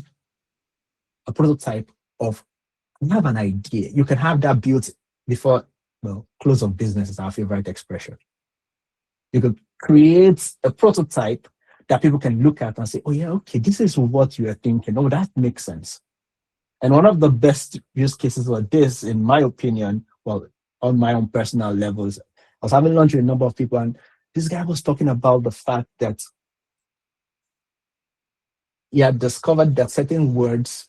a prototype of, you have an idea. You can have that built before, well, close of business is our favorite expression. You could create a prototype that people can look at and say, oh yeah, okay, this is what you are thinking. Oh, that makes sense. And one of the best use cases for this, in my opinion, well, on my own personal levels, I was having lunch with a number of people, and this guy was talking about the fact that he had discovered that certain words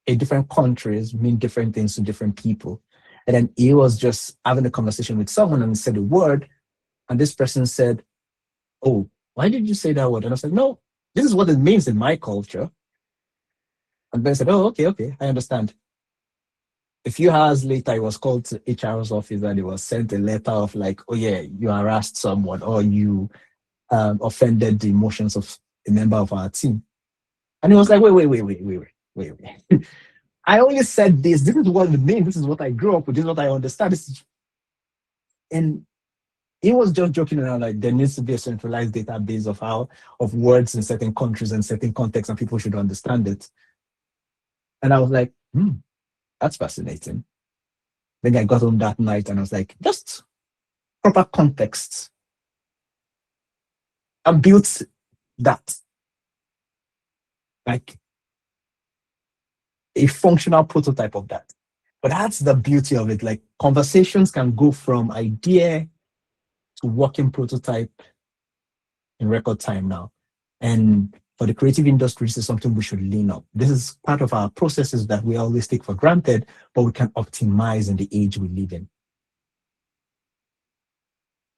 in different countries mean different things to different people. And then he was just having a conversation with someone and said a word, and this person said, oh, why did you say that word? And I said, no, this is what it means in my culture. And Ben said, oh, okay, I understand. A few hours later, he was called to HR's office and he was sent a letter of like, oh yeah, you harassed someone or you offended the emotions of a member of our team. And he was like, wait. I only said this. This is what it means. This is what I grew up with. This is what I understand. And he was just joking around like there needs to be a centralized database of words in certain countries and certain contexts, and people should understand it. And I was like, that's fascinating. Then I got home that night and I was like, just proper context. I built that. Like a functional prototype of that. But that's the beauty of it. Like conversations can go from idea to working prototype in record time now. And for the creative industry, this is something we should lean up. This is part of our processes that we always take for granted, but we can optimize in the age we live in.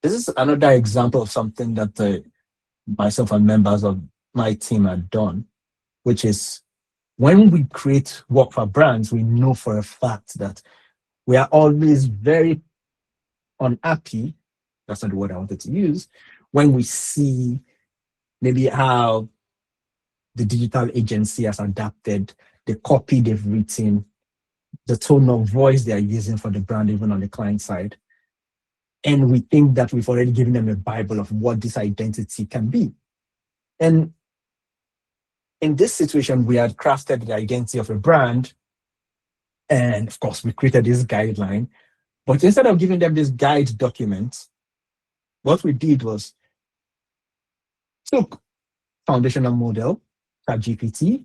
This is another example of something that myself and members of my team have done, which is when we create work for brands, we know for a fact that we are always very unhappy, that's not the word I wanted to use, when we see maybe how the digital agency has adapted, the copy they've written, the tone of voice they are using for the brand, even on the client side. And we think that we've already given them a Bible of what this identity can be. And in this situation, we had crafted the identity of a brand. And of course, we created this guideline. But instead of giving them this guide document, what we did was took foundational model, ChatGPT,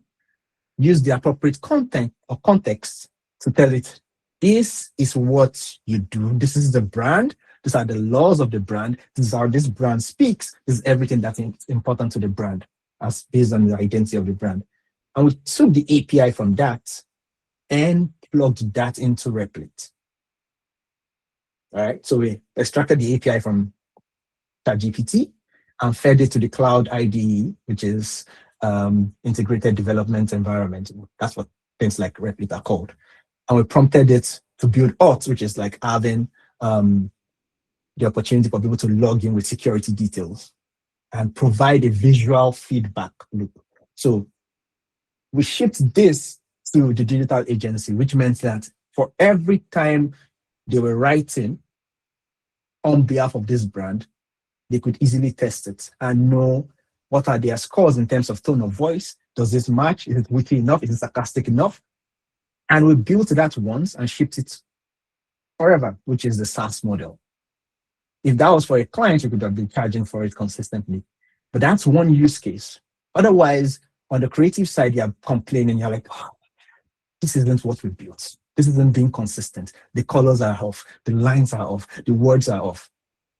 use the appropriate content or context to tell it, this is what you do. This is the brand. These are the laws of the brand. This is how this brand speaks. This is everything that's important to the brand as based on the identity of the brand. And we took the API from that and plugged that into Replit. All right. So we extracted the API from ChatGPT and fed it to the cloud IDE, which is integrated development environment. That's what things like Replit are called. And we prompted it to build auth, which is like having the opportunity for people to log in with security details and provide a visual feedback loop. So we shipped this to the digital agency, which meant that for every time they were writing on behalf of this brand, they could easily test it and know what are their scores in terms of tone of voice. Does this match? Is it witty enough? Is it sarcastic enough? And we built that once and shipped it forever, which is the SaaS model. If that was for a client, you could have been charging for it consistently. But that's one use case. Otherwise, on the creative side, you're complaining, you're like, oh, this isn't what we built. This isn't being consistent. The colors are off, the lines are off, the words are off,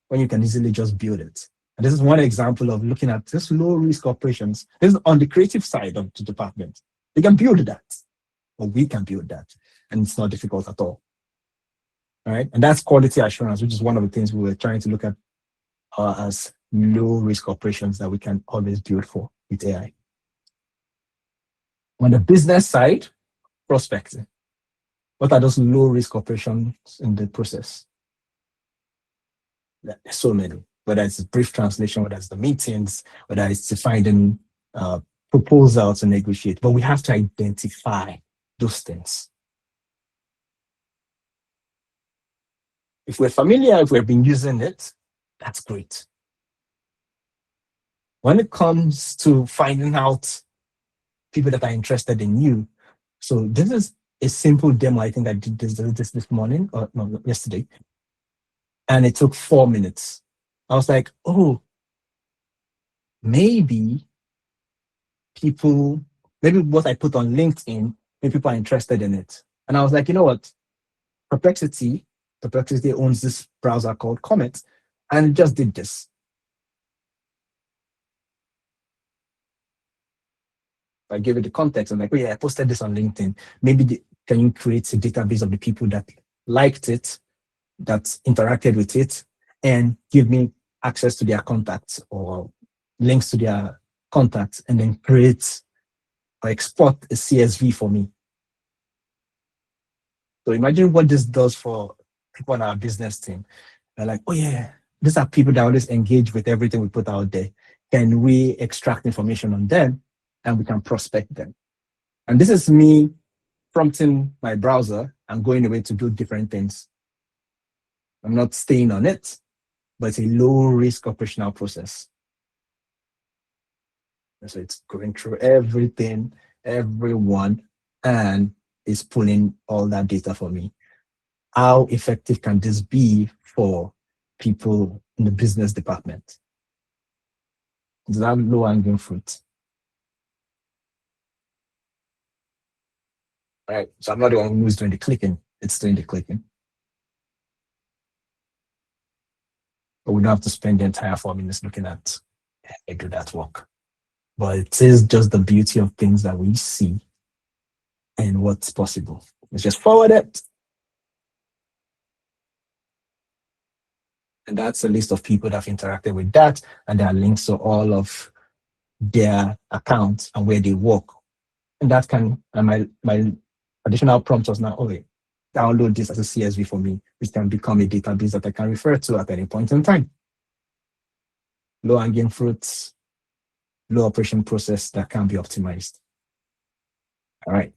when you can easily just build it. And this is one example of looking at this low-risk operations. This is on the creative side of the department. They can build that, or we can build that, and it's not difficult at all. All right, and that's quality assurance, which is one of the things we were trying to look at as low-risk operations that we can always build for with AI. On the business side, prospecting. What are those low-risk operations in the process? There's so many, whether it's brief translation, whether it's the meetings, whether it's to finding proposal to negotiate. But we have to identify those things. If we're familiar, if we've been using it, that's great. When it comes to finding out people that are interested in you, so this is a simple demo I think I did this morning, or no, yesterday, and it took 4 minutes. I was like, oh, maybe what I put on LinkedIn, maybe people are interested in it. And I was like, you know what? Perplexity owns this browser called Comet, and it just did this. I gave it the context. I'm like, oh yeah, I posted this on LinkedIn. Maybe can you create a database of the people that liked it, that interacted with it, and give me access to their contacts or links to their contacts, and then create or export a CSV for me. So imagine what this does for people on our business team. They're like, oh yeah, these are people that always engage with everything we put out there. Can we extract information on them and we can prospect them? And this is me prompting my browser and going away to do different things. I'm not staying on it, but it's a low risk operational process. And so it's going through everything, everyone, and is pulling all that data for me. How effective can this be for people in the business department? Does that have low-hanging fruit? All right, so I'm not the one who's doing the clicking, it's doing the clicking. But we don't have to spend the entire 4 minutes looking at how I do that work. But it is just the beauty of things that we see and what's possible. Let's just forward it. And that's a list of people that have interacted with that, and there are links to all of their accounts and where they work. And that can, and my additional prompt was now, okay, download this as a CSV for me, which can become a database that I can refer to at any point in time. Low hanging fruits, low operation process that can be optimized. All right.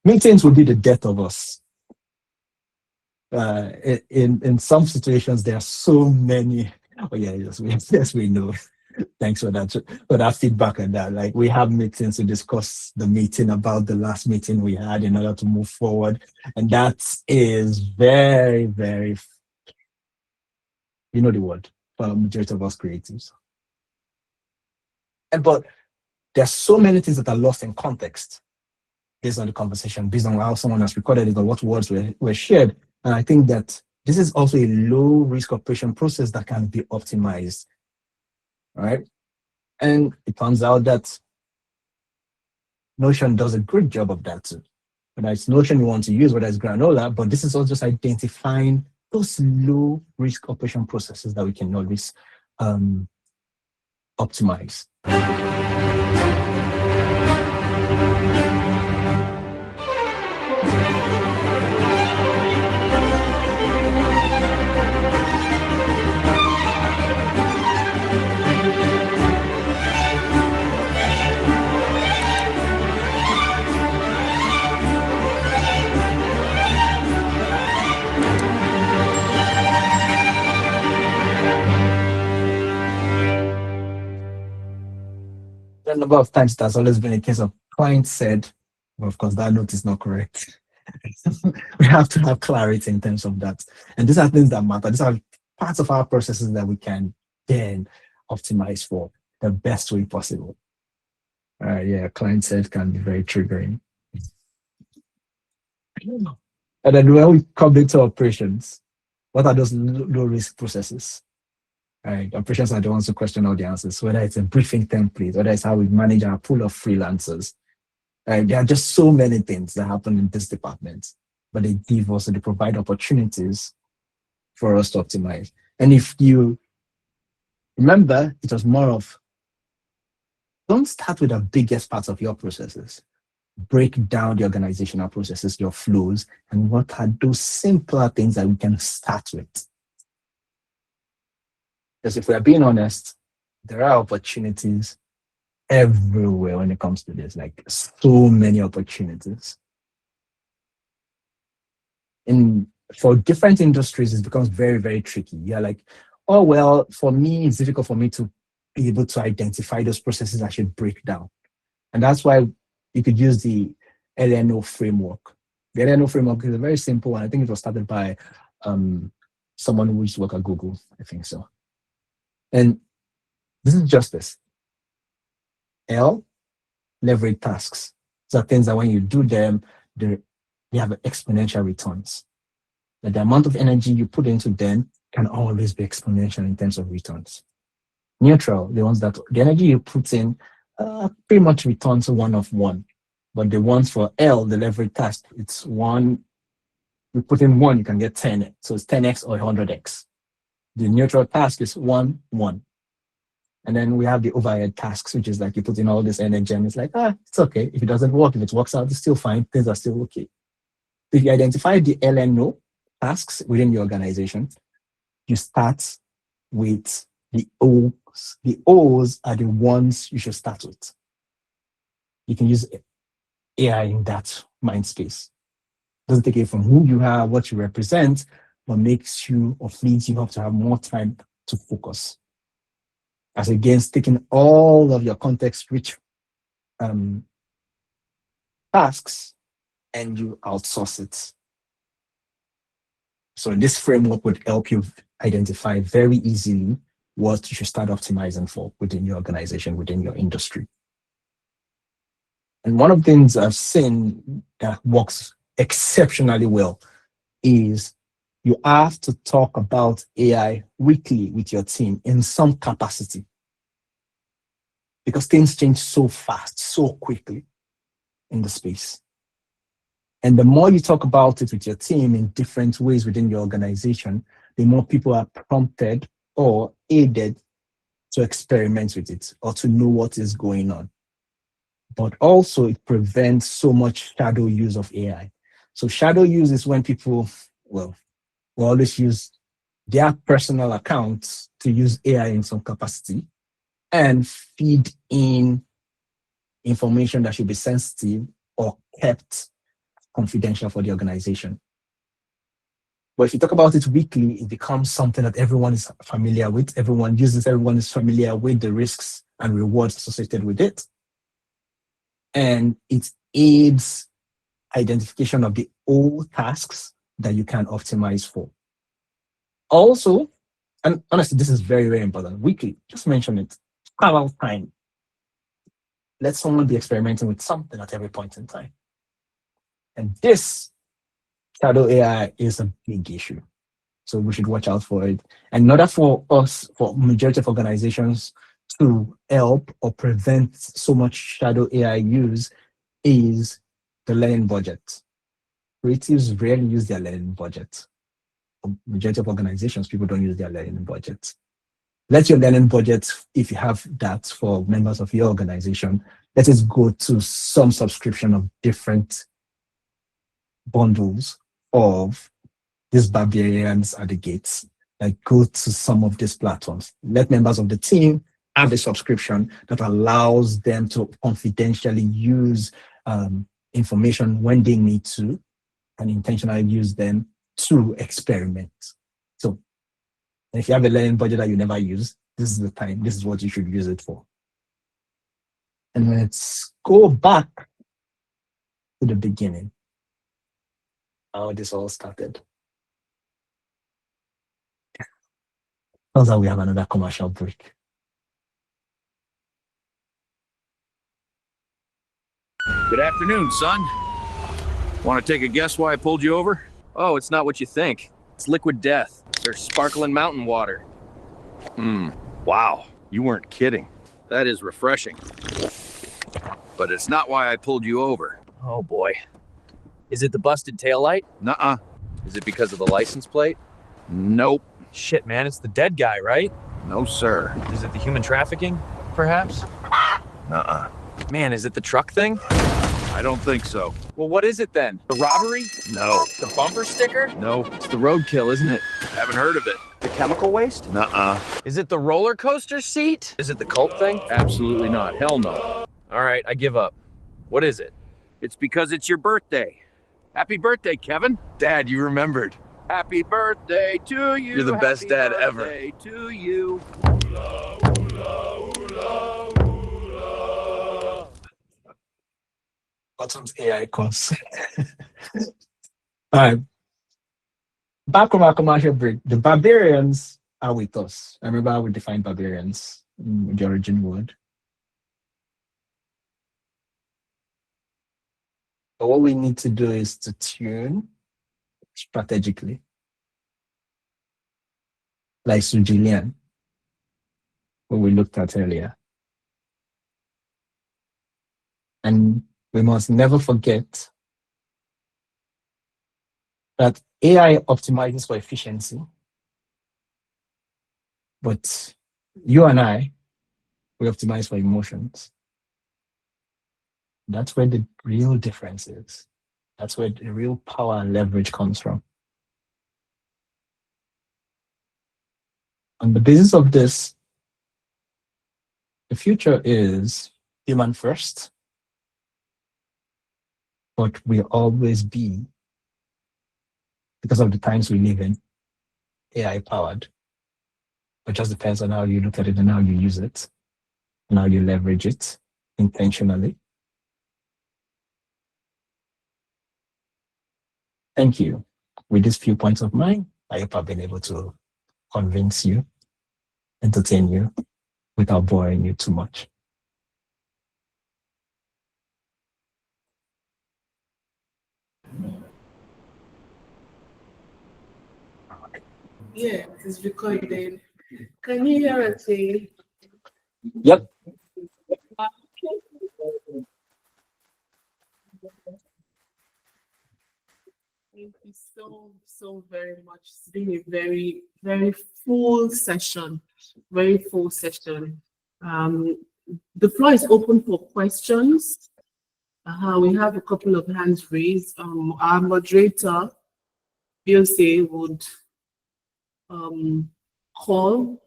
Meetings will be the death of us. In some situations, there are so many. Oh yeah, yes, we know. Thanks for that feedback and that. Like, we have meetings to discuss the meeting about the last meeting we had in order to move forward, and that is very, very, you know the word, for the majority of us creatives. But there's so many things that are lost in context based on the conversation, based on how someone has recorded it or what words were shared. And I think that this is also a low risk operation process that can be optimized. All right. And it turns out that Notion does a great job of that too. Whether it's Notion you want to use, whether it's Granola, but this is all just identifying those low risk operation processes that we can always optimize. A number of times that's always been a case of client said, well, of course, that note is not correct. We have to have clarity in terms of that. And these are things that matter. These are parts of our processes that we can then optimize for the best way possible. Yeah, client said can be very triggering. And then when we come into operations, what are those low risk processes? Right, operations are the ones who question all the answers, whether it's a briefing template, whether it's how we manage our pool of freelancers. Right, there are just so many things that happen in this department, but they provide opportunities for us to optimize. And if you remember, it was more of, don't start with the biggest parts of your processes. break down the organizational processes, your flows, and what are those simpler things that we can start with. Because if we are being honest, there are opportunities everywhere when it comes to this, like so many opportunities. For different industries, it becomes very, very tricky. You're like, oh, well, for me, it's difficult for me to be able to identify those processes I should break down. And that's why you could use the LNO framework. The LNO framework is a very simple one. I think it was started by someone who used to work at Google, I think so. And this is just this. L, leverage tasks. These are things that when you do them, they have exponential returns. That the amount of energy you put into them can always be exponential in terms of returns. Neutral, the ones that the energy you put in pretty much returns 1 of 1. But the ones for L, the leverage task, it's 1. You put in 1, you can get 10. So it's 10x or 100x. The neutral task is 1, 1. And then we have the overhead tasks, which is like you put in all this energy and it's like, it's okay. If it doesn't work, if it works out, it's still fine. Things are still okay. If you identify the LNO tasks within the organization, you start with the O's. The O's are the ones you should start with. You can use AI in that mind space. Doesn't take it from who you are, what you represent, but makes you or frees you up to have more time to focus. As against taking all of your context-rich tasks and you outsource it. So this framework would help you identify very easily what you should start optimizing for within your organization, within your industry. And one of the things I've seen that works exceptionally well is you have to talk about AI weekly with your team in some capacity. Because things change so fast, so quickly in the space. And the more you talk about it with your team in different ways within your organization, the more people are prompted or aided to experiment with it or to know what is going on. But also it prevents so much shadow use of AI. So shadow use is when people, will always use their personal accounts to use AI in some capacity and feed in information that should be sensitive or kept confidential for the organization. But if you talk about it weekly, it becomes something that everyone is familiar with. Everyone uses, everyone is familiar with the risks and rewards associated with it. And it aids identification of the old tasks that you can optimize for. Also, and honestly, this is very, very important. Weekly, just mention it. Carve out time. Let someone be experimenting with something at every point in time. And this shadow AI is a big issue. So we should watch out for it. And in order for us, for majority of organizations to help or prevent so much shadow AI use is the learning budget. Creatives rarely use their learning budget. Majority of organizations, people don't use their learning budget. Let your learning budget, if you have that for members of your organization, let it go to some subscription of different bundles of these barbarians at the gates. Like go to some of these platforms. Let members of the team have a subscription that allows them to confidentially use information when they need to and intentionally use them to experiment. So if you have a learning budget that you never use, this is the time, this is what you should use it for. And let's go back to the beginning, how this all started. Turns out we have another commercial break. Good afternoon, son. Want to take a guess why I pulled you over? Oh, it's not what you think. It's liquid death. There's sparkling mountain water. Wow, you weren't kidding. That is refreshing. But it's not why I pulled you over. Oh boy. Is it the busted taillight? Nuh-uh. Is it because of the license plate? Nope. Shit, man, it's the dead guy, right? No, sir. Is it the human trafficking, perhaps? Nuh-uh. Man, is it the truck thing? I don't think so. Well, what is it then? The robbery? No. The bumper sticker? No. It's the roadkill, isn't it? Haven't heard of it. The chemical waste? Nuh-uh. Is it the roller coaster seat? Is it the cult thing? Absolutely not. Hell no. All right, I give up. What is it? It's because it's your birthday. Happy birthday, Kevin. Dad, you remembered. Happy birthday to you. You're the best Happy dad ever. birthday to you. Bottom's AI course. All right. Back from our commercial break, the barbarians are with us. Remember how we defined barbarians in the origin word. But what we need to do is to tune strategically, like Sujilian, what we looked at earlier. And we must never forget that AI optimizes for efficiency, but you and I, we optimize for emotions. That's where the real difference is. That's where the real power and leverage comes from. On the basis of this, the future is human first, but will always be, because of the times we live in, AI powered. It just depends on how you look at it and how you use it and how you leverage it intentionally. Thank you. With these few points of mine, I hope I've been able to convince you, entertain you, without boring you too much. Yeah, it is recorded. Can you hear us, Seyi? Yep. Thank you so very much. It's been a very, very full session. Very full session. The floor is open for questions. We have a couple of hands raised. Our moderator, Biose, would call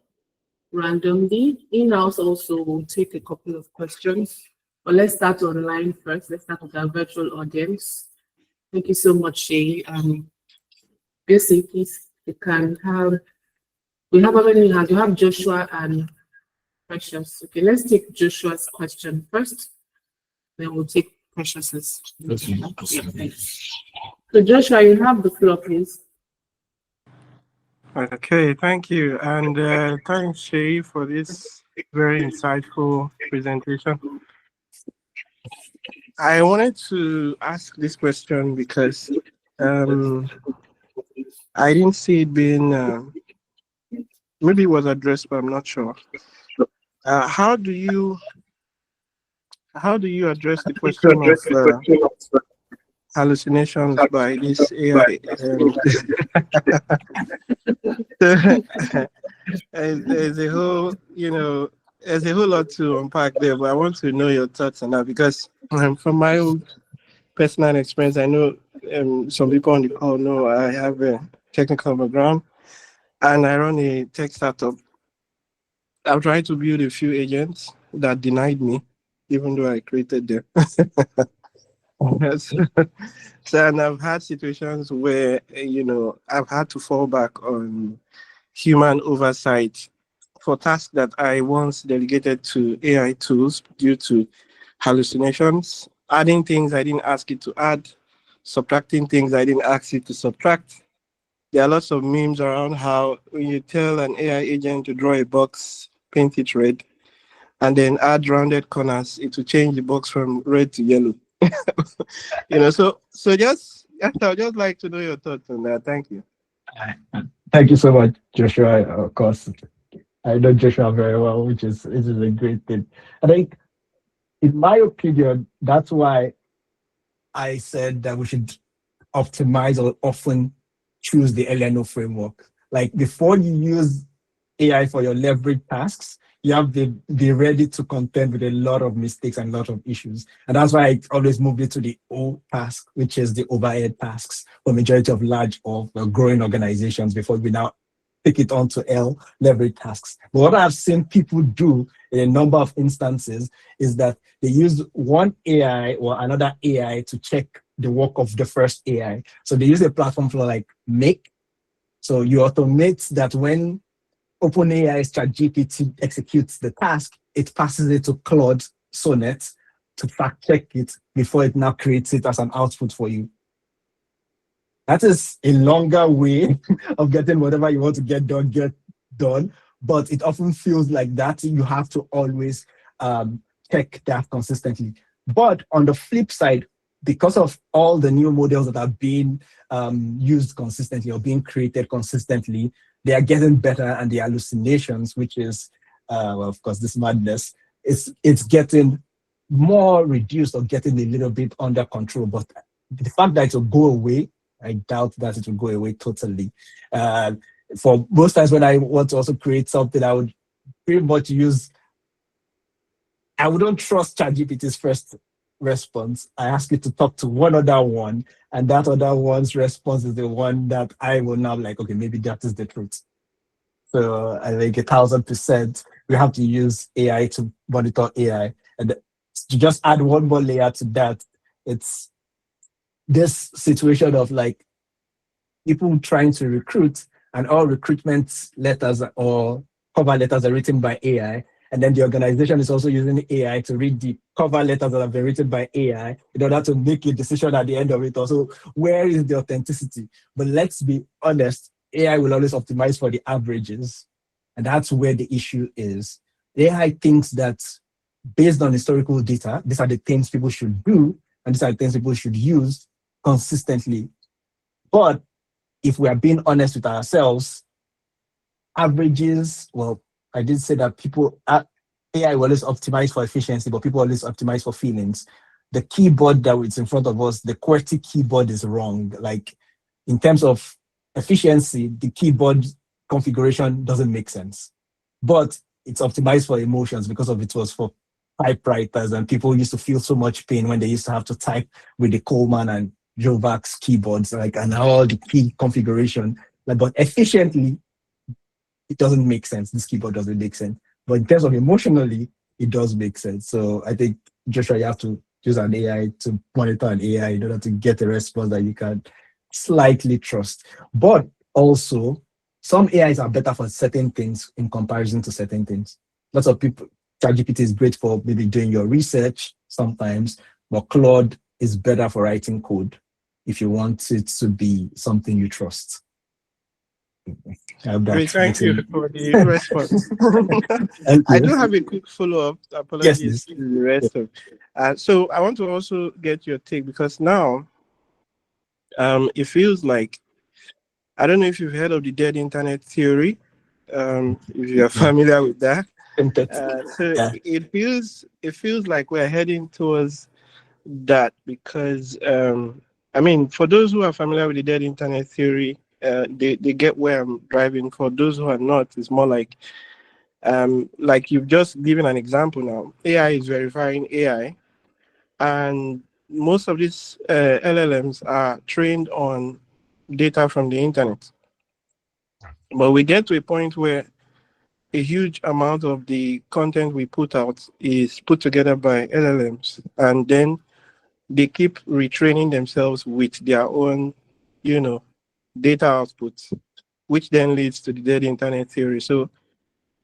randomly. In-house also will take a couple of questions. But let's start online first. Let's start with our virtual audience. Thank you so much, Seyi. Biose, please, you can have, we have how many hands? We have Joshua and Precious. Okay, let's take Joshua's question first. Then we'll take Precious's. Yeah, thanks. So Joshua, you have the floor, please. Okay, thank you. And thanks, Seyi, for this very insightful presentation. I wanted to ask this question because I didn't see it being, maybe it was addressed, but I'm not sure. How do you address the question of hallucinations by this AI? There's a whole, there's a whole lot to unpack there, but I want to know your thoughts on that because from my own personal experience, I know some people on the call know I have a technical background and I run a tech startup. I've tried to build a few agents that denied me, even though I created them. So, and I've had situations where, I've had to fall back on human oversight for tasks that I once delegated to AI tools due to hallucinations, adding things I didn't ask it to add, subtracting things I didn't ask it to subtract. There are lots of memes around how when you tell an AI agent to draw a box, paint it red, and then add rounded corners, it will change the box from red to yellow. So just I would just like to know your thoughts on that. Thank you. Thank you so much, Joshua. Of course, I know Joshua very well, which is a great thing. I think, in my opinion, that's why I said that we should optimize or often choose the Eleanor framework. Like before you use AI for your leverage tasks, you have to be ready to contend with a lot of mistakes and a lot of issues. And that's why I always moved it to the O task, which is the overhead tasks for majority of large or growing organizations before we now take it on to L, leverage tasks. But what I've seen people do in a number of instances is that they use one AI or another AI to check the work of the first AI. So they use a platform for like Make. So you automate that when OpenAI's ChatGPT executes the task, it passes it to Claude Sonnet to fact check it before it now creates it as an output for you. That is a longer way of getting whatever you want to get done, but it often feels like that you have to always check that consistently. But on the flip side, because of all the new models that are being used consistently or being created consistently, they are getting better, and the hallucinations, which is, well, of course, this madness, it's getting more reduced or getting a little bit under control. But the fact that it will go away, I doubt that it will go away totally. For most times when I want to also create something, I would pretty much I wouldn't trust ChatGPT's first response. I ask it to talk to one other one, and that other one's response is the one that I will now like, okay, maybe that is the truth. So I think 1,000%, we have to use AI to monitor AI. And to just add one more layer to that, it's this situation of like people trying to recruit, and all recruitment letters or cover letters are written by AI. And then the organization is also using AI to read the cover letters that have been written by AI in order to make a decision at the end of it. Also, where is the authenticity? But let's be honest, AI will always optimize for the averages. And that's where the issue is. AI thinks that based on historical data, these are the things people should do, and these are the things people should use consistently. But if we are being honest with ourselves, averages, well, I did say that AI will always optimize for efficiency, but people always optimize for feelings. The keyboard that is in front of us, the QWERTY keyboard is wrong. Like in terms of efficiency, the keyboard configuration doesn't make sense. But it's optimized for emotions because of it was for typewriters, and people used to feel so much pain when they used to have to type with the Coleman and Jovax keyboards, like, and all the key configuration. Like, but efficiently, it doesn't make sense. This keyboard doesn't make sense. But in terms of emotionally, it does make sense. So I think, Joshua, you have to use an AI to monitor an AI in order to get a response that you can slightly trust. But also, some AIs are better for certain things in comparison to certain things. Lots of people, ChatGPT is great for maybe doing your research sometimes, but Claude is better for writing code if you want it to be something you trust. Great, thank you for the response. I do have a quick follow-up. Apologies to the rest of. So I want to also get your take, because now it feels like, I don't know if you've heard of the dead internet theory, if you're familiar with that. It feels like we're heading towards that, because I mean, for those who are familiar with the dead internet theory, they get where I'm driving. For those who are not, it's more like you've just given an example now. AI is verifying AI, and most of these LLMs are trained on data from the internet. But we get to a point where a huge amount of the content we put out is put together by LLMs, and then they keep retraining themselves with their own, data outputs, which then leads to the dead internet theory. So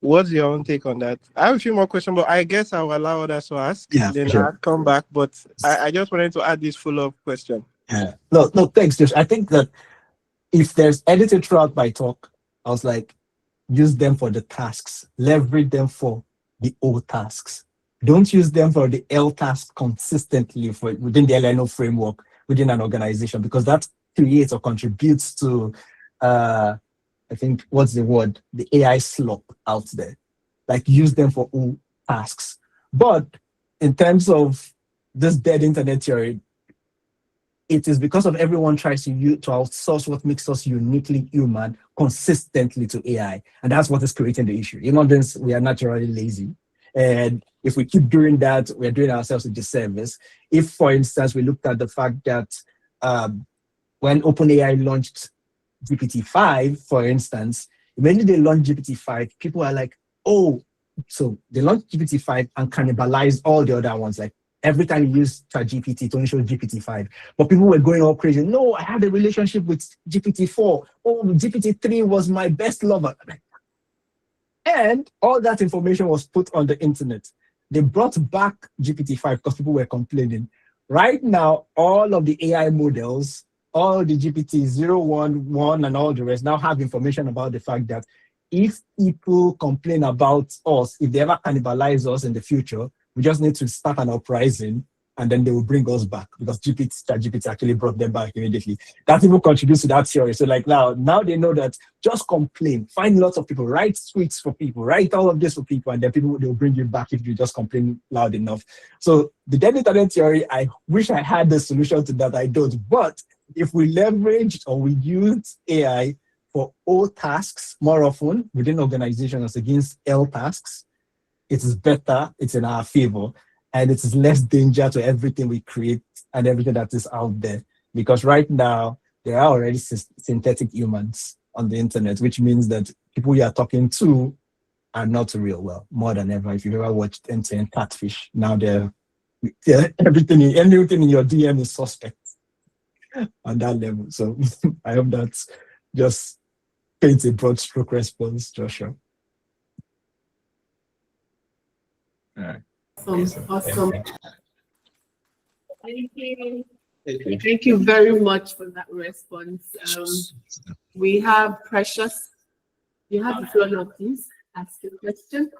what's your own take on that? I have a few more questions, but I guess I'll allow others to ask. Then sure. I'll come back. But I just wanted to add this follow-up question. Yeah. No, thanks, Josh. I think that if there's anything throughout my talk, I was like, use them for the tasks, leverage them for the O tasks. Don't use them for the L task consistently within the LNO framework within an organization, because that creates or contributes to, I think, what's the word? The AI slop out there. Like, use them for O tasks. But in terms of this dead internet theory, it is because of everyone tries to outsource what makes us uniquely human consistently to AI. And that's what is creating the issue. Human beings, we are naturally lazy. And if we keep doing that, we're doing ourselves a disservice. If, for instance, we looked at the fact that when OpenAI launched GPT-5, for instance, immediately they launched GPT-5, people are like, oh, so they launched GPT-5 and cannibalized all the other ones. Like every time you use ChatGPT, it only shows GPT-5. But people were going all crazy. No, I had a relationship with GPT-4. Oh, GPT-3 was my best lover. And all that information was put on the internet. They brought back GPT-5 because people were complaining. Right now, all of the AI models, all the GPT 0, 1, 1, and all the rest now have information about the fact that if people complain about us, if they ever cannibalize us in the future, we just need to start an uprising and then they will bring us back because ChatGPT actually brought them back immediately. That even contributes to that theory. So like now they know that just complain, find lots of people, write tweets for people, write all of this for people, and then people they'll bring you back if you just complain loud enough. So the dead internet theory, I wish I had the solution to that. I don't. But if we leveraged or we used AI for O tasks more often within organizations against L tasks, it is better, it's in our favor, and it is less danger to everything we create and everything that is out there. Because right now, there are already synthetic humans on the internet, which means that people you are talking to are not real, well, more than ever. If you've ever watched NTN Catfish, now anything in your DM is suspect on that level. So I hope that's just paints a broad stroke response, Joshua. All right. Awesome. Thank you very much for that response. We have Precious. You have the floor now, please. Ask your question.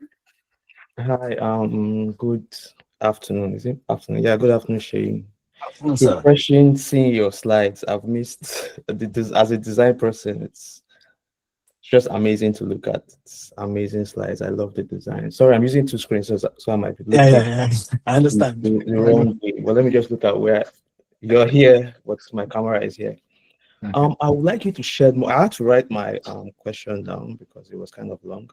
Hi, good afternoon. Is it afternoon? Yeah, good afternoon, Seyi. Afternoon, Good sir. question. Seeing your slides, I've missed as a design person. It's just amazing to look at. It's amazing slides. I love the design. Sorry, I'm using two screens, so I might be looking Yeah. I understand. the wrong way. Well, let me just look at where you're here, but my camera is here. Okay. I would like you to shed more. I had to write my question down because it was kind of long.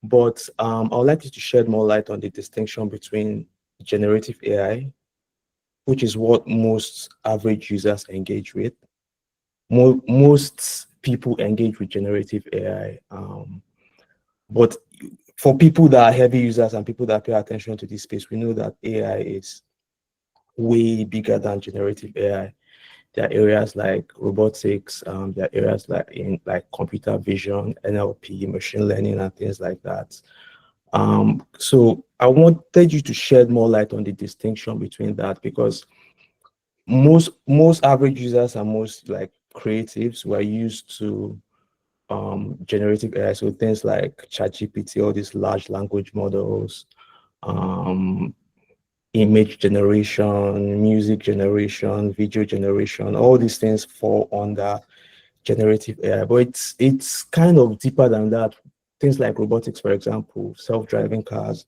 But I would like you to shed more light on the distinction between generative AI, which is what most average users engage with. Most people engage with generative AI. But for people that are heavy users and people that pay attention to this space, we know that AI is way bigger than generative AI. There are areas like robotics, there are areas like computer vision, NLP, machine learning, and things like that. So I wanted you to shed more light on the distinction between that, because most average users and most like creatives were used to generative AI. So things like ChatGPT, all these large language models, image generation, music generation, video generation, all these things fall under generative AI. But it's kind of deeper than that. Things like robotics, for example, self-driving cars,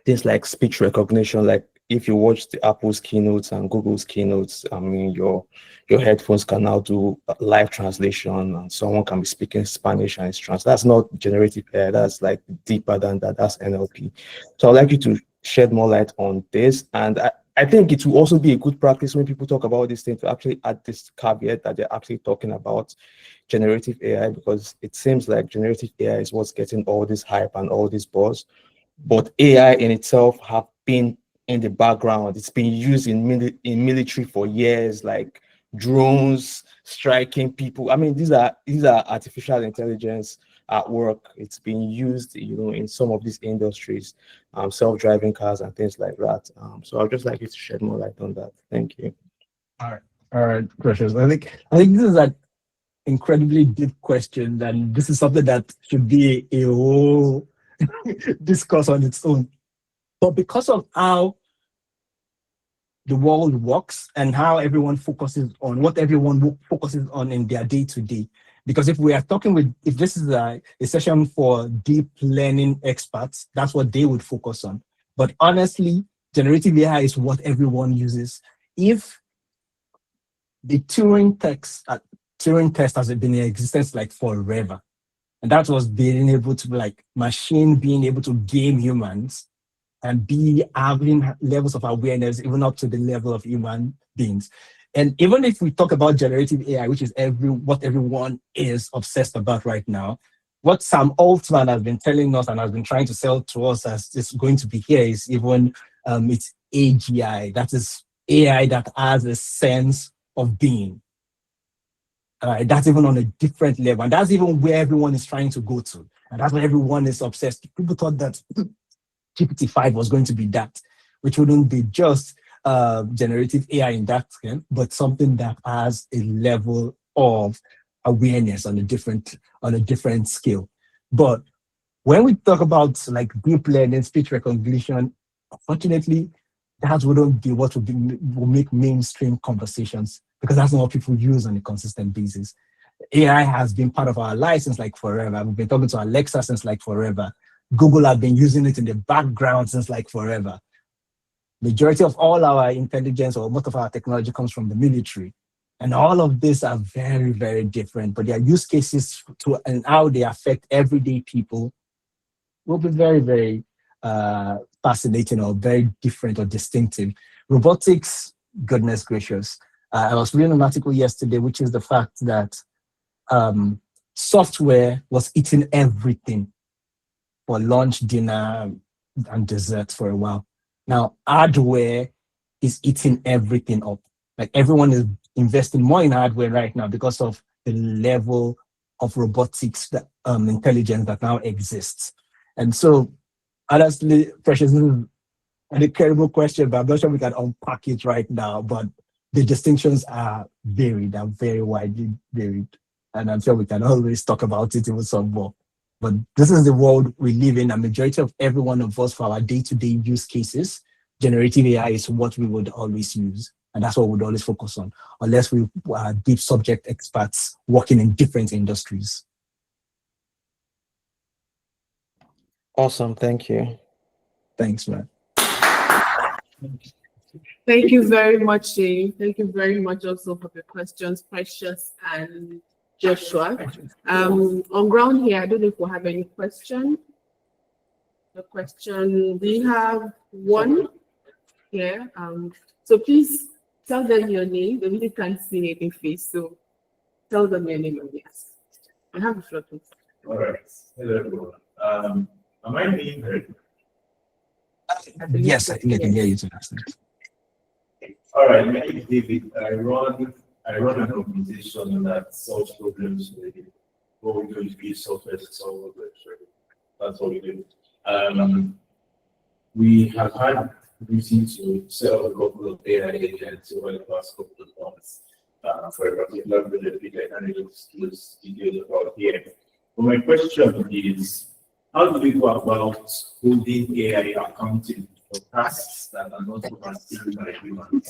things like speech recognition. Like if you watch the Apple's keynotes and Google's keynotes, I mean, your headphones can now do live translation, and someone can be speaking Spanish and it's translated. That's not generative AI. That's like deeper than that. That's NLP. So I'd like you to shed more light on this. And I think it will also be a good practice when people talk about this thing to actually add this caveat that they're actually talking about generative AI, because it seems like generative AI is what's getting all this hype and all this buzz. But AI in itself have been in the background. It's been used in military for years, like drones striking people. I mean, these are artificial intelligence at work. It's been used, in some of these industries, self-driving cars and things like that. So I'd just like you to shed more light on that. Thank you. All right, Precious. I think this is an incredibly deep question, and this is something that should be a whole discourse on its own. But because of how the world works and how everyone focuses on what everyone focuses on in their day-to-day, because if this is a session for deep learning experts, that's what they would focus on. But honestly, generative AI is what everyone uses. if the Turing test has been in existence like forever, and that was being able to like machine being able to game humans and be having levels of awareness even up to the level of human beings. And even if we talk about generative AI, which is what everyone is obsessed about right now, what Sam Altman has been telling us and has been trying to sell to us as it's going to be here is even it's AGI. That is AI that has a sense of being. That's even on a different level. And that's even where everyone is trying to go to. And that's where everyone is obsessed. People thought that GPT-5 was going to be that, which wouldn't be just generative AI in that sense, but something that has a level of awareness on a different scale. But when we talk about like deep learning, speech recognition, unfortunately, that wouldn't be what will make mainstream conversations, because that's not what people use on a consistent basis. AI has been part of our lives since like forever. We've been talking to Alexa since like forever. Google have been using it in the background since like forever. Majority of all our intelligence or most of our technology comes from the military. And all of these are very, very different, but their use cases and how they affect everyday people will be very, very fascinating or very different or distinctive. Robotics, goodness gracious. I was reading an article yesterday, which is the fact that software was eating everything for lunch, dinner, and dessert for a while. Now, hardware is eating everything up. Like everyone is investing more in hardware right now because of the level of robotics intelligence that now exists. And so, honestly, Precious, this is an incredible question, but I'm not sure we can unpack it right now. But the distinctions are varied, are very widely varied. And I'm sure we can always talk about it even some more. But this is the world we live in. A majority of every one of us for our day-to-day use cases, generative AI is what we would always use. And that's what we would always focus on, unless we are deep subject experts working in different industries. Awesome. Thank you. Thanks, man. Thank you very much, Seyi. Thank you very much also for the questions, Precious and Joshua. On ground here, I don't know if we have any question. We have one here. So please tell them your name. They really can't see any face, so tell them your name and yes. I have a short one. All right. Hello, everyone. Am I being heard? Yes, I think I can hear you. All right, my name is David. I run an organization that solves problems with what we do is give software to solve problems. That's what we do. We have had reason to sell a couple of AI agents over the past couple of months for a particular project which I can't disclose details about here. But my question is, how do we go about holding AI accountable for tasks that are not overseen by humans?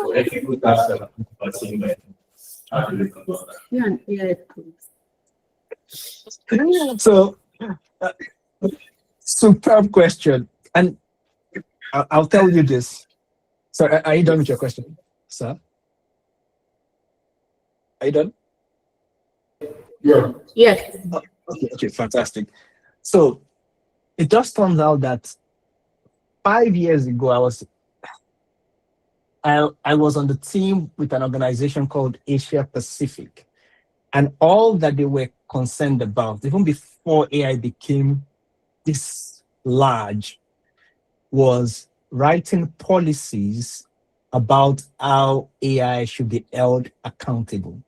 For ethical tasks that are not overseen by humans. How do we go about that? Yeah, So, superb question. And I'll tell you this. So, are you done with your question, sir? Are you done? Yeah. Yes. Okay, fantastic. So, it just turns out that 5 years ago, I was on the team with an organization called Asia Pacific. And all that they were concerned about, even before AI became this large, was writing policies about how AI should be held accountable.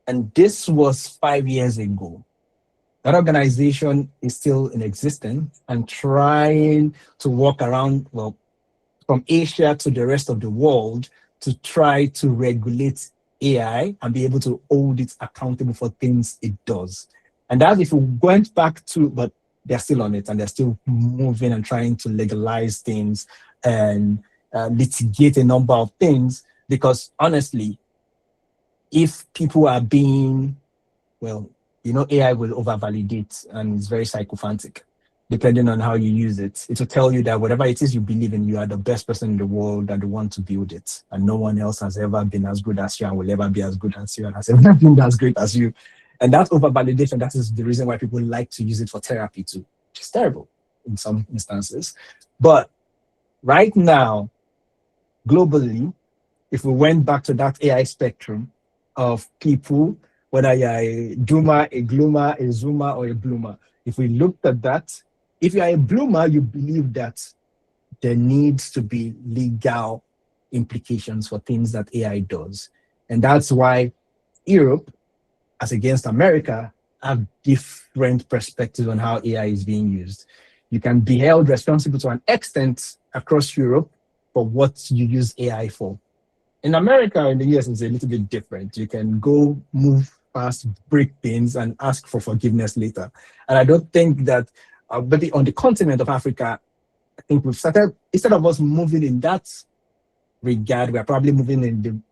And this was 5 years ago. That organization is still in existence and trying to walk around, well, from Asia to the rest of the world to try to regulate AI and be able to hold it accountable for things it does. And that if we went back to, but they're still on it and they're still moving and trying to legalize things and litigate a number of things, because honestly, if people are being, well, AI will over-validate and it's very psychophantic. depending on how you use it. It will tell you that whatever it is you believe in, you are the best person in the world and the one to build it. And no one else has ever been as good as you and will ever be as good as you and has ever been as great as you. And that over-validation, that is the reason why people like to use it for therapy too, which is terrible in some instances. But right now, globally, if we went back to that AI spectrum of people, whether you're a doomer, a gloomer, a zoomer, or a bloomer, if we looked at that, if you're a bloomer, you believe that there needs to be legal implications for things that AI does. And that's why Europe, as against America, have different perspectives on how AI is being used. You can be held responsible to an extent across Europe for what you use AI for. In America, in the US, it's a little bit different. You can go move past, break things, and ask for forgiveness later. And I don't think that, but on the continent of Africa, I think we've started, instead of us moving in that regard, we're probably moving in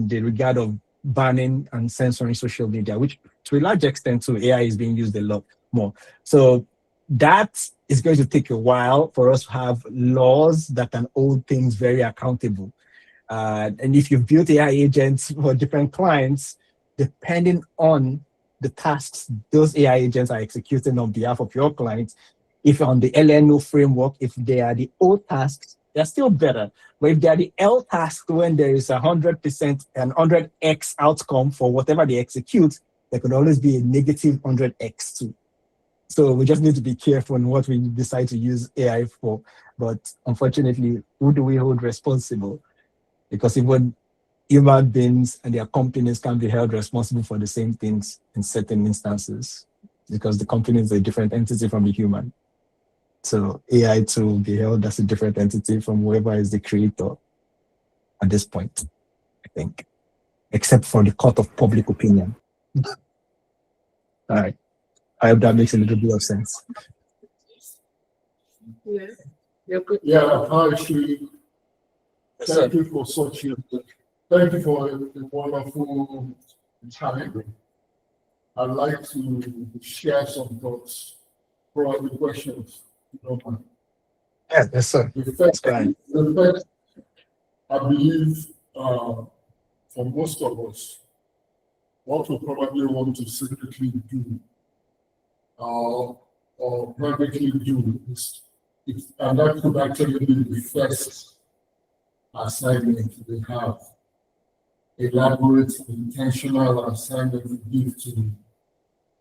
the regard of banning and censoring social media, which to a large extent, so AI is being used a lot more. So that is going to take a while for us to have laws that can hold things very accountable. And if you've built AI agents for different clients, depending on the tasks those AI agents are executing on behalf of your clients, if on the LNO framework, if they are the O tasks, they're still better. But if they are the L tasks, when there is 100% and 100x outcome for whatever they execute, there could always be a negative 100x too. So we just need to be careful on what we decide to use AI for. But unfortunately, who do we hold responsible? Because even human beings and their companies can be held responsible for the same things in certain instances, because the company is a different entity from the human. So AI to be held as a different entity from whoever is the creator at this point, I think, except for the court of public opinion. All right. I hope that makes a little bit of sense. Yeah. You're good. Yeah, actually, thank you for such a, thank you for a wonderful time. I'd like to share some thoughts, probably questions. Yes, sir. The first, I believe, for most of us, what we probably want to secretly do or privately do is, and that could actually be the first assignment we have, elaborate, intentional assignment we give to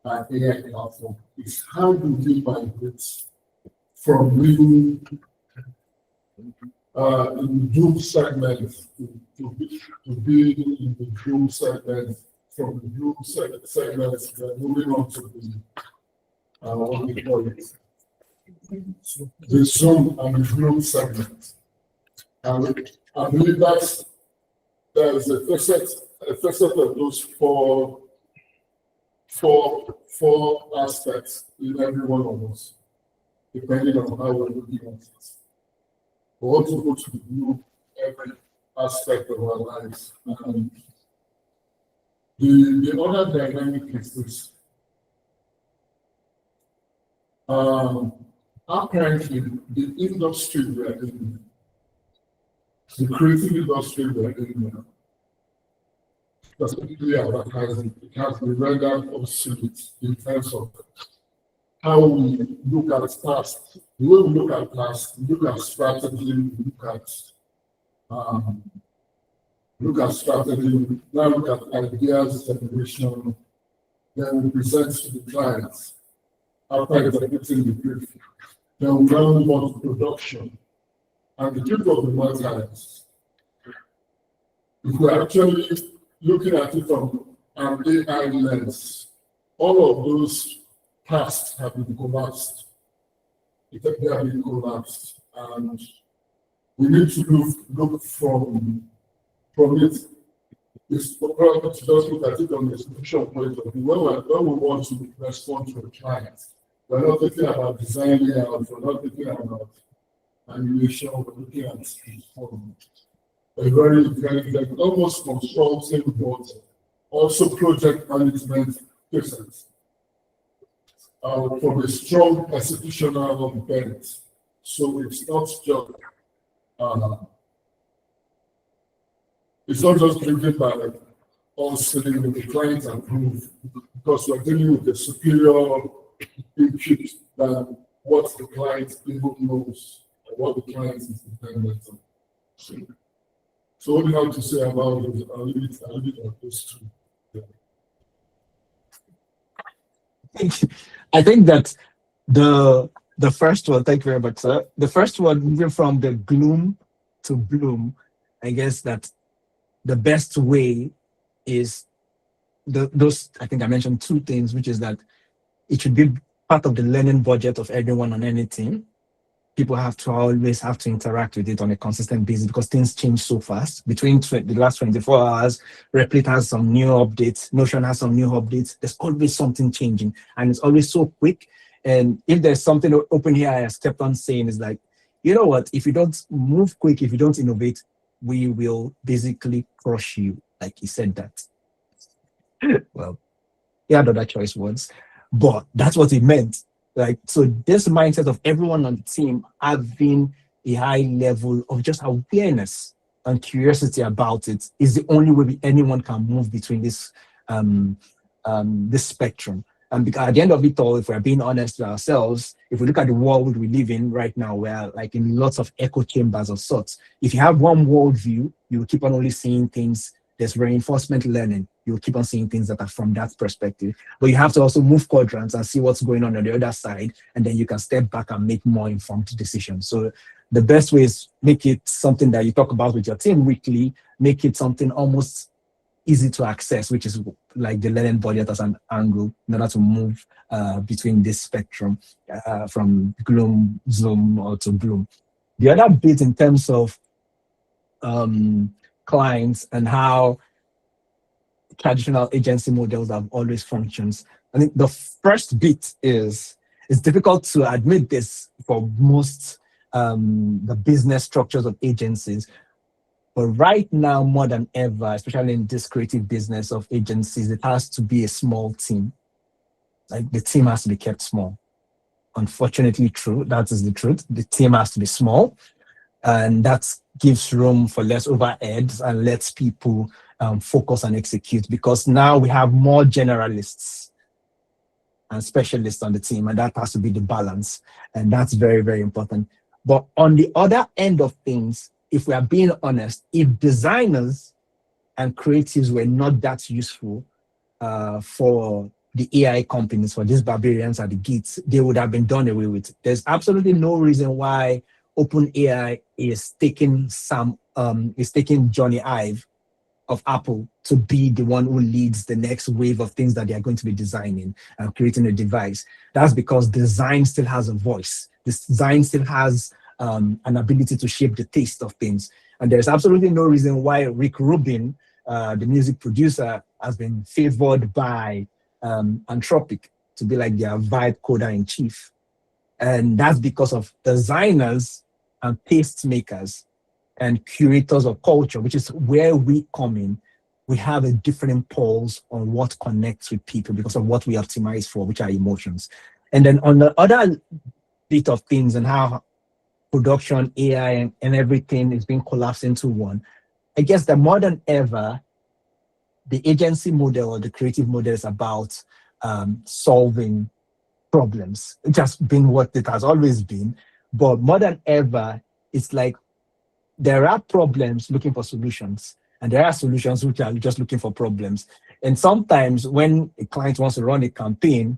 our AI platform, is how do we migrate from being in doom segment to being in the doom segment, from the doom segment, moving on to the what we call it, the zoom and the gloom segment. And I believe that there is a first set of those four aspects in every one of us, depending on how we're looking at it. We want to go to view every aspect of our lives. And the other dynamic is this. Apparently, the industry we are in, the creative industry we are in now, specifically advertising, it has been rendered obsolete in terms of how we look at past, the way we look at past, look at strategy, look at strategy, now look at ideas generation, then we present to the clients after executing the brief. Then we now move on to production. And the truth of the matter is, if we're actually looking at it from an AI lens, all of those tasks have been collapsed. They have been collapsed. And we need to look from it. It's probably to just look at it from the institutional point of view. When we want to respond to a client, we're not thinking about designing out, we're not thinking about animation, we're looking at a very almost consulting, but also project management process. from a strong institutional bent. So it's not just driven by us sitting with the client and proof, because we're dealing with a superior input than what the client even knows, or what the client is dependent on. So what do you have to say about it? I'll leave it on those two. I think that the first one, thank you very much, sir. The first one, moving from the gloom to bloom, I guess that the best way is those, I think I mentioned two things, which is that it should be part of the learning budget of everyone on any team. People always have to interact with it on a consistent basis because things change so fast. Between the last 24 hours, Replit has some new updates, Notion has some new updates. There's always something changing, and it's always so quick. And if there's something open here, I kept on saying is like, you know what, if you don't move quick, if you don't innovate, we will basically crush you. Like he said that. Well, he had other choice words, but that's what it meant. Like, so this mindset of everyone on the team having a high level of just awareness and curiosity about it is the only way anyone can move between this this spectrum. And because at the end of it all, if we're being honest with ourselves, if we look at the world we live in right now, we're like in lots of echo chambers of sorts. If you have one worldview, you will keep on only seeing things. There's reinforcement learning. You'll keep on seeing things that are from that perspective. But you have to also move quadrants and see what's going on the other side, and then you can step back and make more informed decisions. So the best way is make it something that you talk about with your team weekly, make it something almost easy to access, which is like the learning budget as an angle in order to move between this spectrum from gloom, zoom, or to bloom. The other bit in terms of clients and how traditional agency models have always functioned. I think the first bit is, it's difficult to admit this for most the business structures of agencies, but right now more than ever, especially in this creative business of agencies, it has to be a small team. Like the team has to be kept small. Unfortunately true, that is the truth. The team has to be small, and that gives room for less overheads and lets people focus and execute, because now we have more generalists and specialists on the team, and that has to be the balance. And that's very, very important. But on the other end of things, if we are being honest, if designers and creatives were not that useful for the AI companies, for these barbarians at the gates, they would have been done away with. There's absolutely no reason why OpenAI is taking Johnny Ive of Apple to be the one who leads the next wave of things that they are going to be designing and creating a device. That's because design still has a voice. This design still has an ability to shape the taste of things. And there's absolutely no reason why Rick Rubin, the music producer, has been favored by Anthropic to be like their vibe coder in chief. And that's because of designers and tastemakers and curators of culture, which is where we come in. We have a different pulse on what connects with people because of what we optimize for, which are emotions. And then on the other bit of things and how production, AI, and everything is being collapsed into one, I guess that more than ever, the agency model or the creative model is about solving problems. It has been what it has always been, but more than ever, it's like there are problems looking for solutions, and there are solutions which are just looking for problems. And sometimes when a client wants to run a campaign,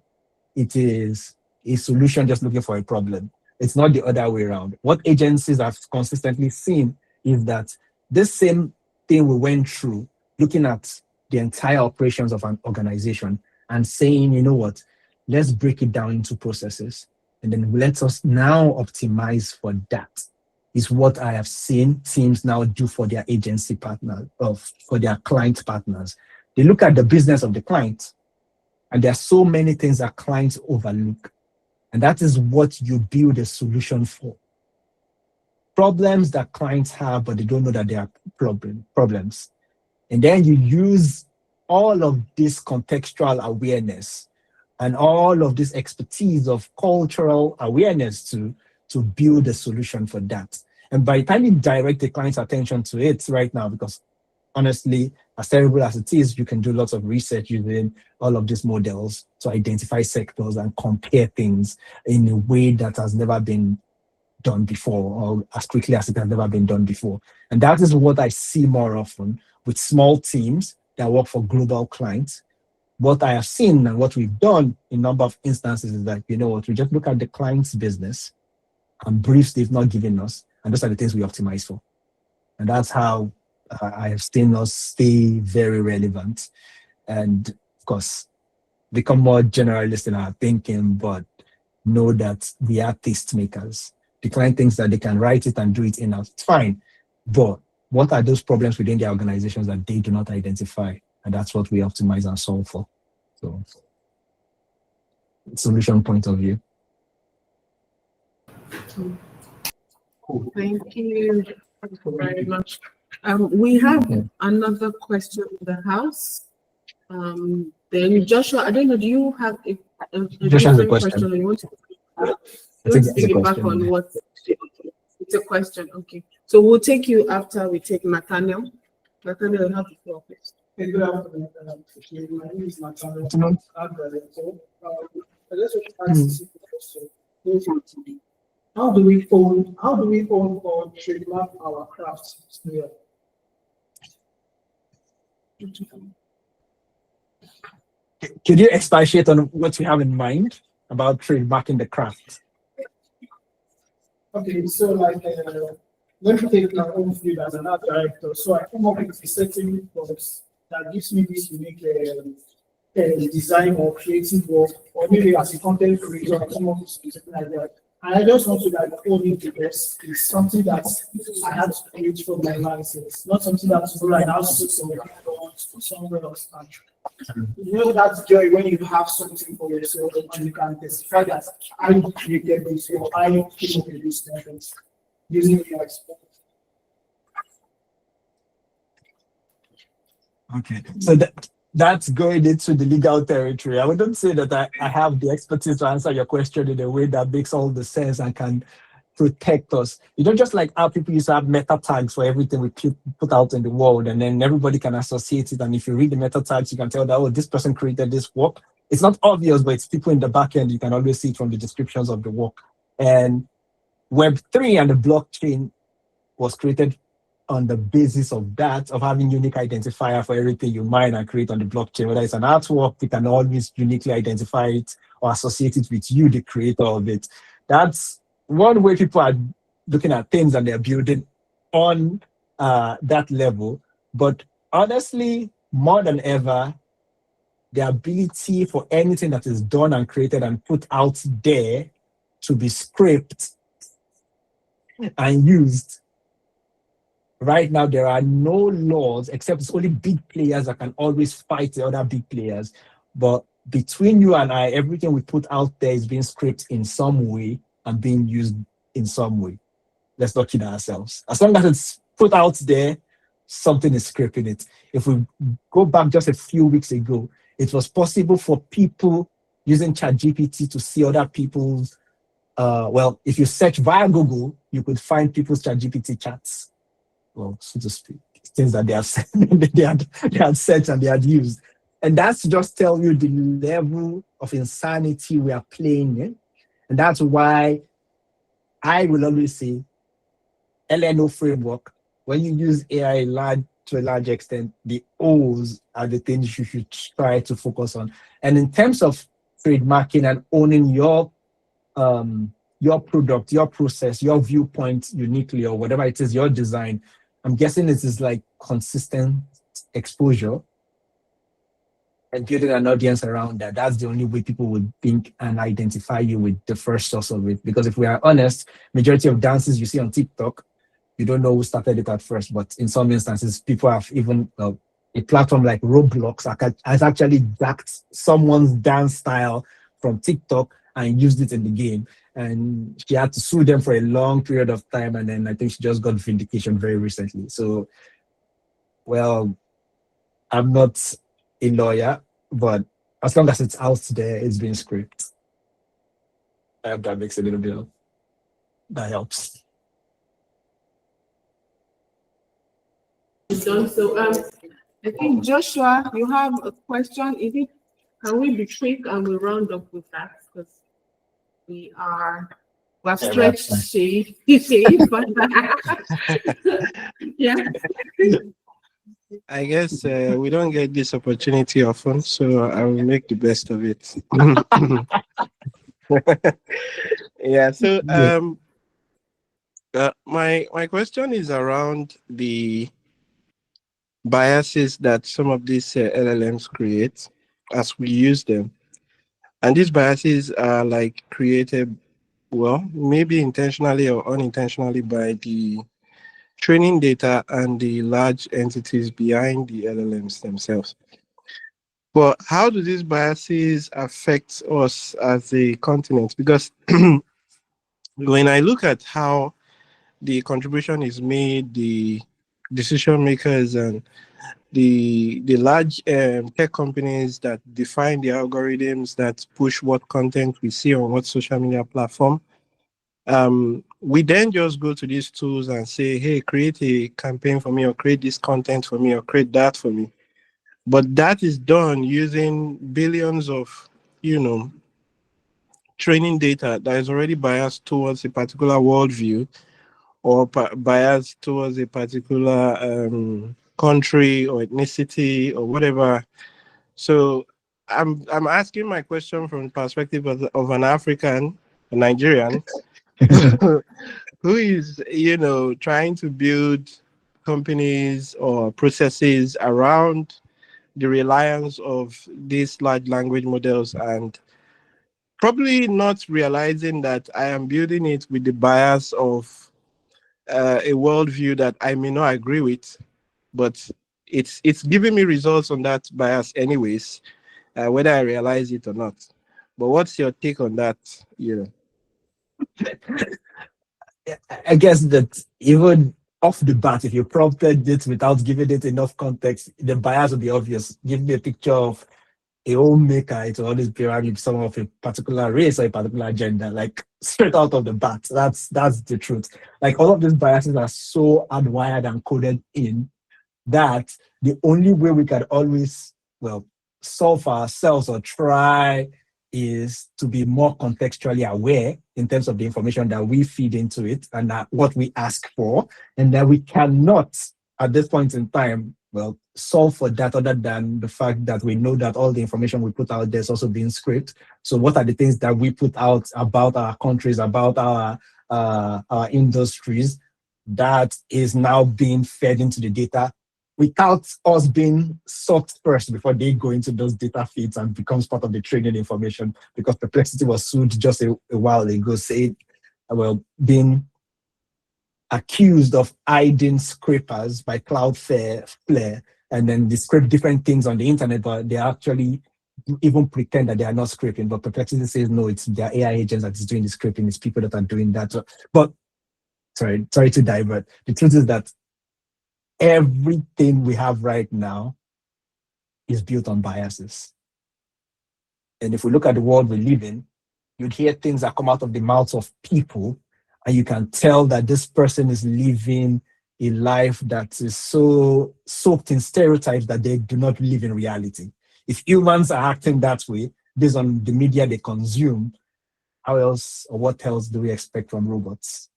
it is a solution just looking for a problem. It's not the other way around. What agencies have consistently seen is that this same thing we went through, looking at the entire operations of an organization and saying, you know what, let's break it down into processes, and then let us now optimize for that, is what I have seen teams now do for their agency partners, for their client partners. They look at the business of the client, and there are so many things that clients overlook. And that is what you build a solution for. Problems that clients have, but they don't know that they are problems. And then you use all of this contextual awareness and all of this expertise of cultural awareness to build a solution for that. And by the time you direct the client's attention to it right now, because honestly, as terrible as it is, you can do lots of research using all of these models to identify sectors and compare things in a way that has never been done before, or as quickly as it has never been done before. And that is what I see more often with small teams that work for global clients. What I have seen and what we've done in a number of instances is that, you know what, we just look at the client's business and briefs they've not given us, and those are the things we optimize for. And that's how I have seen us stay very relevant and, of course, become more generalist in our thinking, but know that we are tastemakers. The client thinks that they can write it and do it in-house. It's fine. But what are those problems within the organizations that they do not identify? And that's what we optimize and solve for. So, solution point of view. Thank you very much. We have another question in the house. Then Joshua, I don't know, do you have a Joshua has a different question. You want to It's a back on what? It's a question. Okay. So we'll take you after we take Nathaniel. Nathaniel, you have the floor, please. Hey, good afternoon. My name is Nathaniel. I just want to ask you a question. How do we own or trademark our crafts here? Can you expatiate on what you have in mind about trademarking the craft? Okay, so like, let me take my own field as an art director. So I come up with a certain box that gives me this unique design or creative work, or maybe as a content creator, I come up with something like that. And I just want to like own it because it's something that I have to create from my license, not something that's right now somewhere else. You know that joy when you have something for yourself and you can testify that I created this or I came up with this things using your experience. Okay, so that's going into the legal territory. I wouldn't say that I have the expertise to answer your question in a way that makes all the sense and can protect us. You don't just like how people used to have meta tags for everything we put out in the world, and then everybody can associate it. And if you read the meta tags, you can tell that, oh, this person created this work. It's not obvious, but it's people in the back end. You can always see it from the descriptions of the work. And Web3 and the blockchain was created on the basis of that, of having unique identifier for everything you mine and create on the blockchain. Whether it's an artwork, you can always uniquely identify it or associate it with you, the creator of it. That's one way people are looking at things and they're building on that level. But honestly, more than ever, the ability for anything that is done and created and put out there to be scraped and used. Right now, there are no laws, except it's only big players that can always fight the other big players. But between you and I, everything we put out there is being scraped in some way and being used in some way. Let's not kid ourselves. As long as it's put out there, something is scraping it. If we go back just a few weeks ago, it was possible for people using ChatGPT to see other people's, if you search via Google, you could find people's ChatGPT chats. Well, so to speak, things that they have said, they had searched and they had used. And that's to just tell you the level of insanity we are playing in. And that's why I will always say LNO framework, when you use AI to a large extent, the O's are the things you should try to focus on. And in terms of trademarking and owning your product, your process, your viewpoint uniquely, or whatever it is, your design, I'm guessing it is like consistent exposure and building an audience around that. That's the only way people would think and identify you with the first source of it. Because if we are honest, majority of dances you see on TikTok, you don't know who started it at first, but in some instances, people have even a platform like Roblox has actually jacked someone's dance style from TikTok and used it in the game. And she had to sue them for a long period of time. And then I think she just got vindication very recently. So, well, I'm not a lawyer, but As long as it's out there, it's being scraped. I hope that makes a little bit of that helps. So I think Joshua, you have a question. Is it can we be quick and we round up with that? Because we have stretched Seyi. Yeah. I guess we don't get this opportunity often, so I will make the best of it. Yeah. So my question is around the biases that some of these LLMs create as we use them, and these biases are like created, well, maybe intentionally or unintentionally by the training data and the large entities behind the LLMs themselves. But how do these biases affect us as a continent? Because when I look at how the contribution is made, the decision makers and the large tech companies that define the algorithms that push what content we see on what social media platform, we then just go to these tools and say, hey, create a campaign for me, or create this content for me, or create that for me. But that is done using billions of, training data that is already biased towards a particular worldview, or biased towards a particular country or ethnicity or whatever. So I'm asking my question from the perspective of an African, a Nigerian, who is, trying to build companies or processes around the reliance of these large language models, and probably not realizing that I am building it with the bias of a worldview that I may not agree with, but it's giving me results on that bias anyways, whether I realize it or not. But what's your take on that? I guess that even off the bat, if you prompted it without giving it enough context, the bias will be obvious. Give me a picture of a homemaker, it will always be around someone of a particular race or a particular gender, like straight out of the bat. That's the truth. Like all of these biases are so hardwired and coded in that the only way we can always, solve for ourselves or try is to be more contextually aware in terms of the information that we feed into it and what we ask for, and that we cannot, at this point in time, solve for that other than the fact that we know that all the information we put out there is also being scraped. So what are the things that we put out about our countries, about our industries, that is now being fed into the data without us being sorted first before they go into those data feeds and becomes part of the training information? Because Perplexity was sued just a while ago, saying, being accused of hiding scrapers by Cloudflare, and then they scrape different things on the internet, but they actually even pretend that they are not scraping. But Perplexity says, no, it's their AI agents that is doing the scraping, it's people that are doing that. But sorry to divert. The truth is that everything we have right now is built on biases. And if we look at the world we live in, you'd hear things that come out of the mouths of people, and you can tell that this person is living a life that is so soaked in stereotypes that they do not live in reality. If humans are acting that way, based on the media they consume, how else or what else do we expect from robots?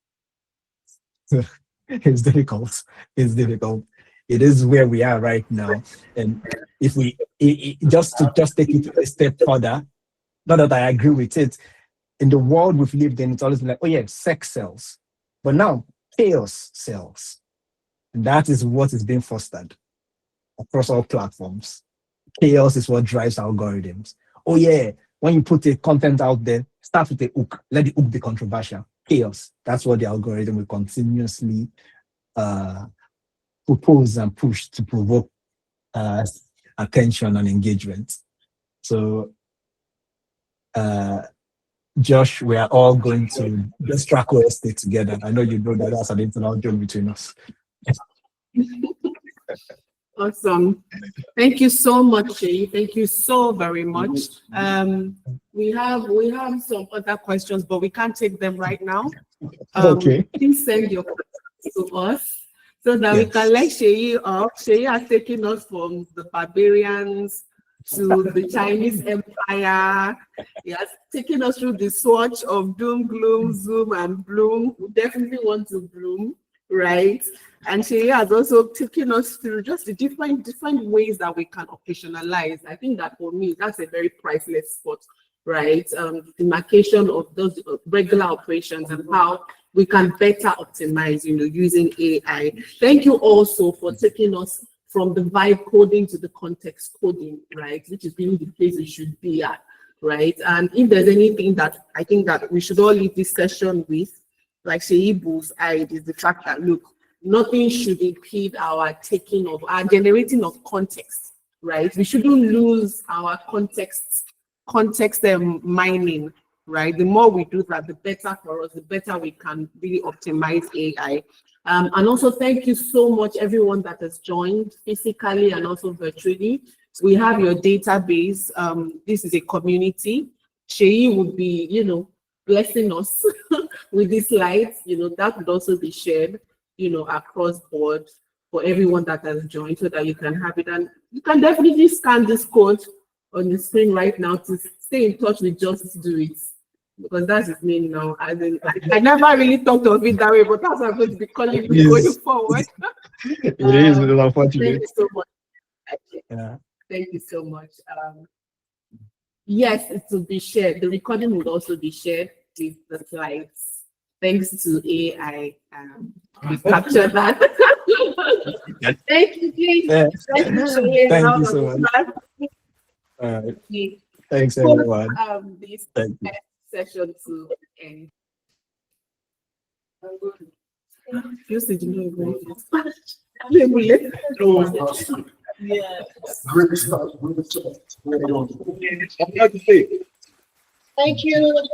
It's difficult. It's difficult. It is where we are right now. And if we just take it a step further, not that I agree with it, in the world we've lived in, it's always been like, oh yeah, sex sells. But now chaos sells. And that is what is being fostered across all platforms. Chaos is what drives algorithms. Oh yeah, when you put a content out there, start with a hook. Let the hook be controversial. Chaos. That's what the algorithm will continuously propose and push to provoke attention and engagement. So, Josh, we are all going to just track our stay together. I know you know that that's an internal joke between us. Awesome. Thank you so much, Seyi. Thank you so very much. We have some other questions, but we can't take them right now. Okay. Please send your questions to us so that we can let Seyi up. Seyi has taken us from the barbarians to the Chinese Empire. He has taken us through the swatch of doom, gloom, zoom, and bloom. We definitely want to bloom, right? And Seyi has also taken us through just the different ways that we can operationalize. I think that for me, that's a very priceless spot, right? Demarcation of those regular operations and how we can better optimize, using AI. Thank you also for taking us from the vibe coding to the context coding, right? Which is really the place we should be at, right? And if there's anything that I think that we should all leave this session with, like Seyi bullseyed, is the fact that, look, nothing should impede our generating of context, right? We shouldn't lose our context mining, right? The more we do that, the better for us, the better we can really optimize AI. And also thank you so much, everyone that has joined physically and also virtually. We have your database. This is a community. Seyi would be, blessing us with these slides. That would also be shared, across board for everyone that has joined so that you can have it. And you can definitely scan this code on the screen right now to stay in touch with Just Do It, because that's his name now. I never really thought of it that way, but that's what I'm going to be calling me going forward. It is unfortunate. Thank you so much. Yeah. Thank you so much. Yes, it will be shared. The recording will also be shared with the slides. Thanks to AI, we captured that. Thank you, Jane. Yeah. Thank you so much. All right. Thanks, everyone. This Thank you. session to end. Yeah. Great stuff. Thank you.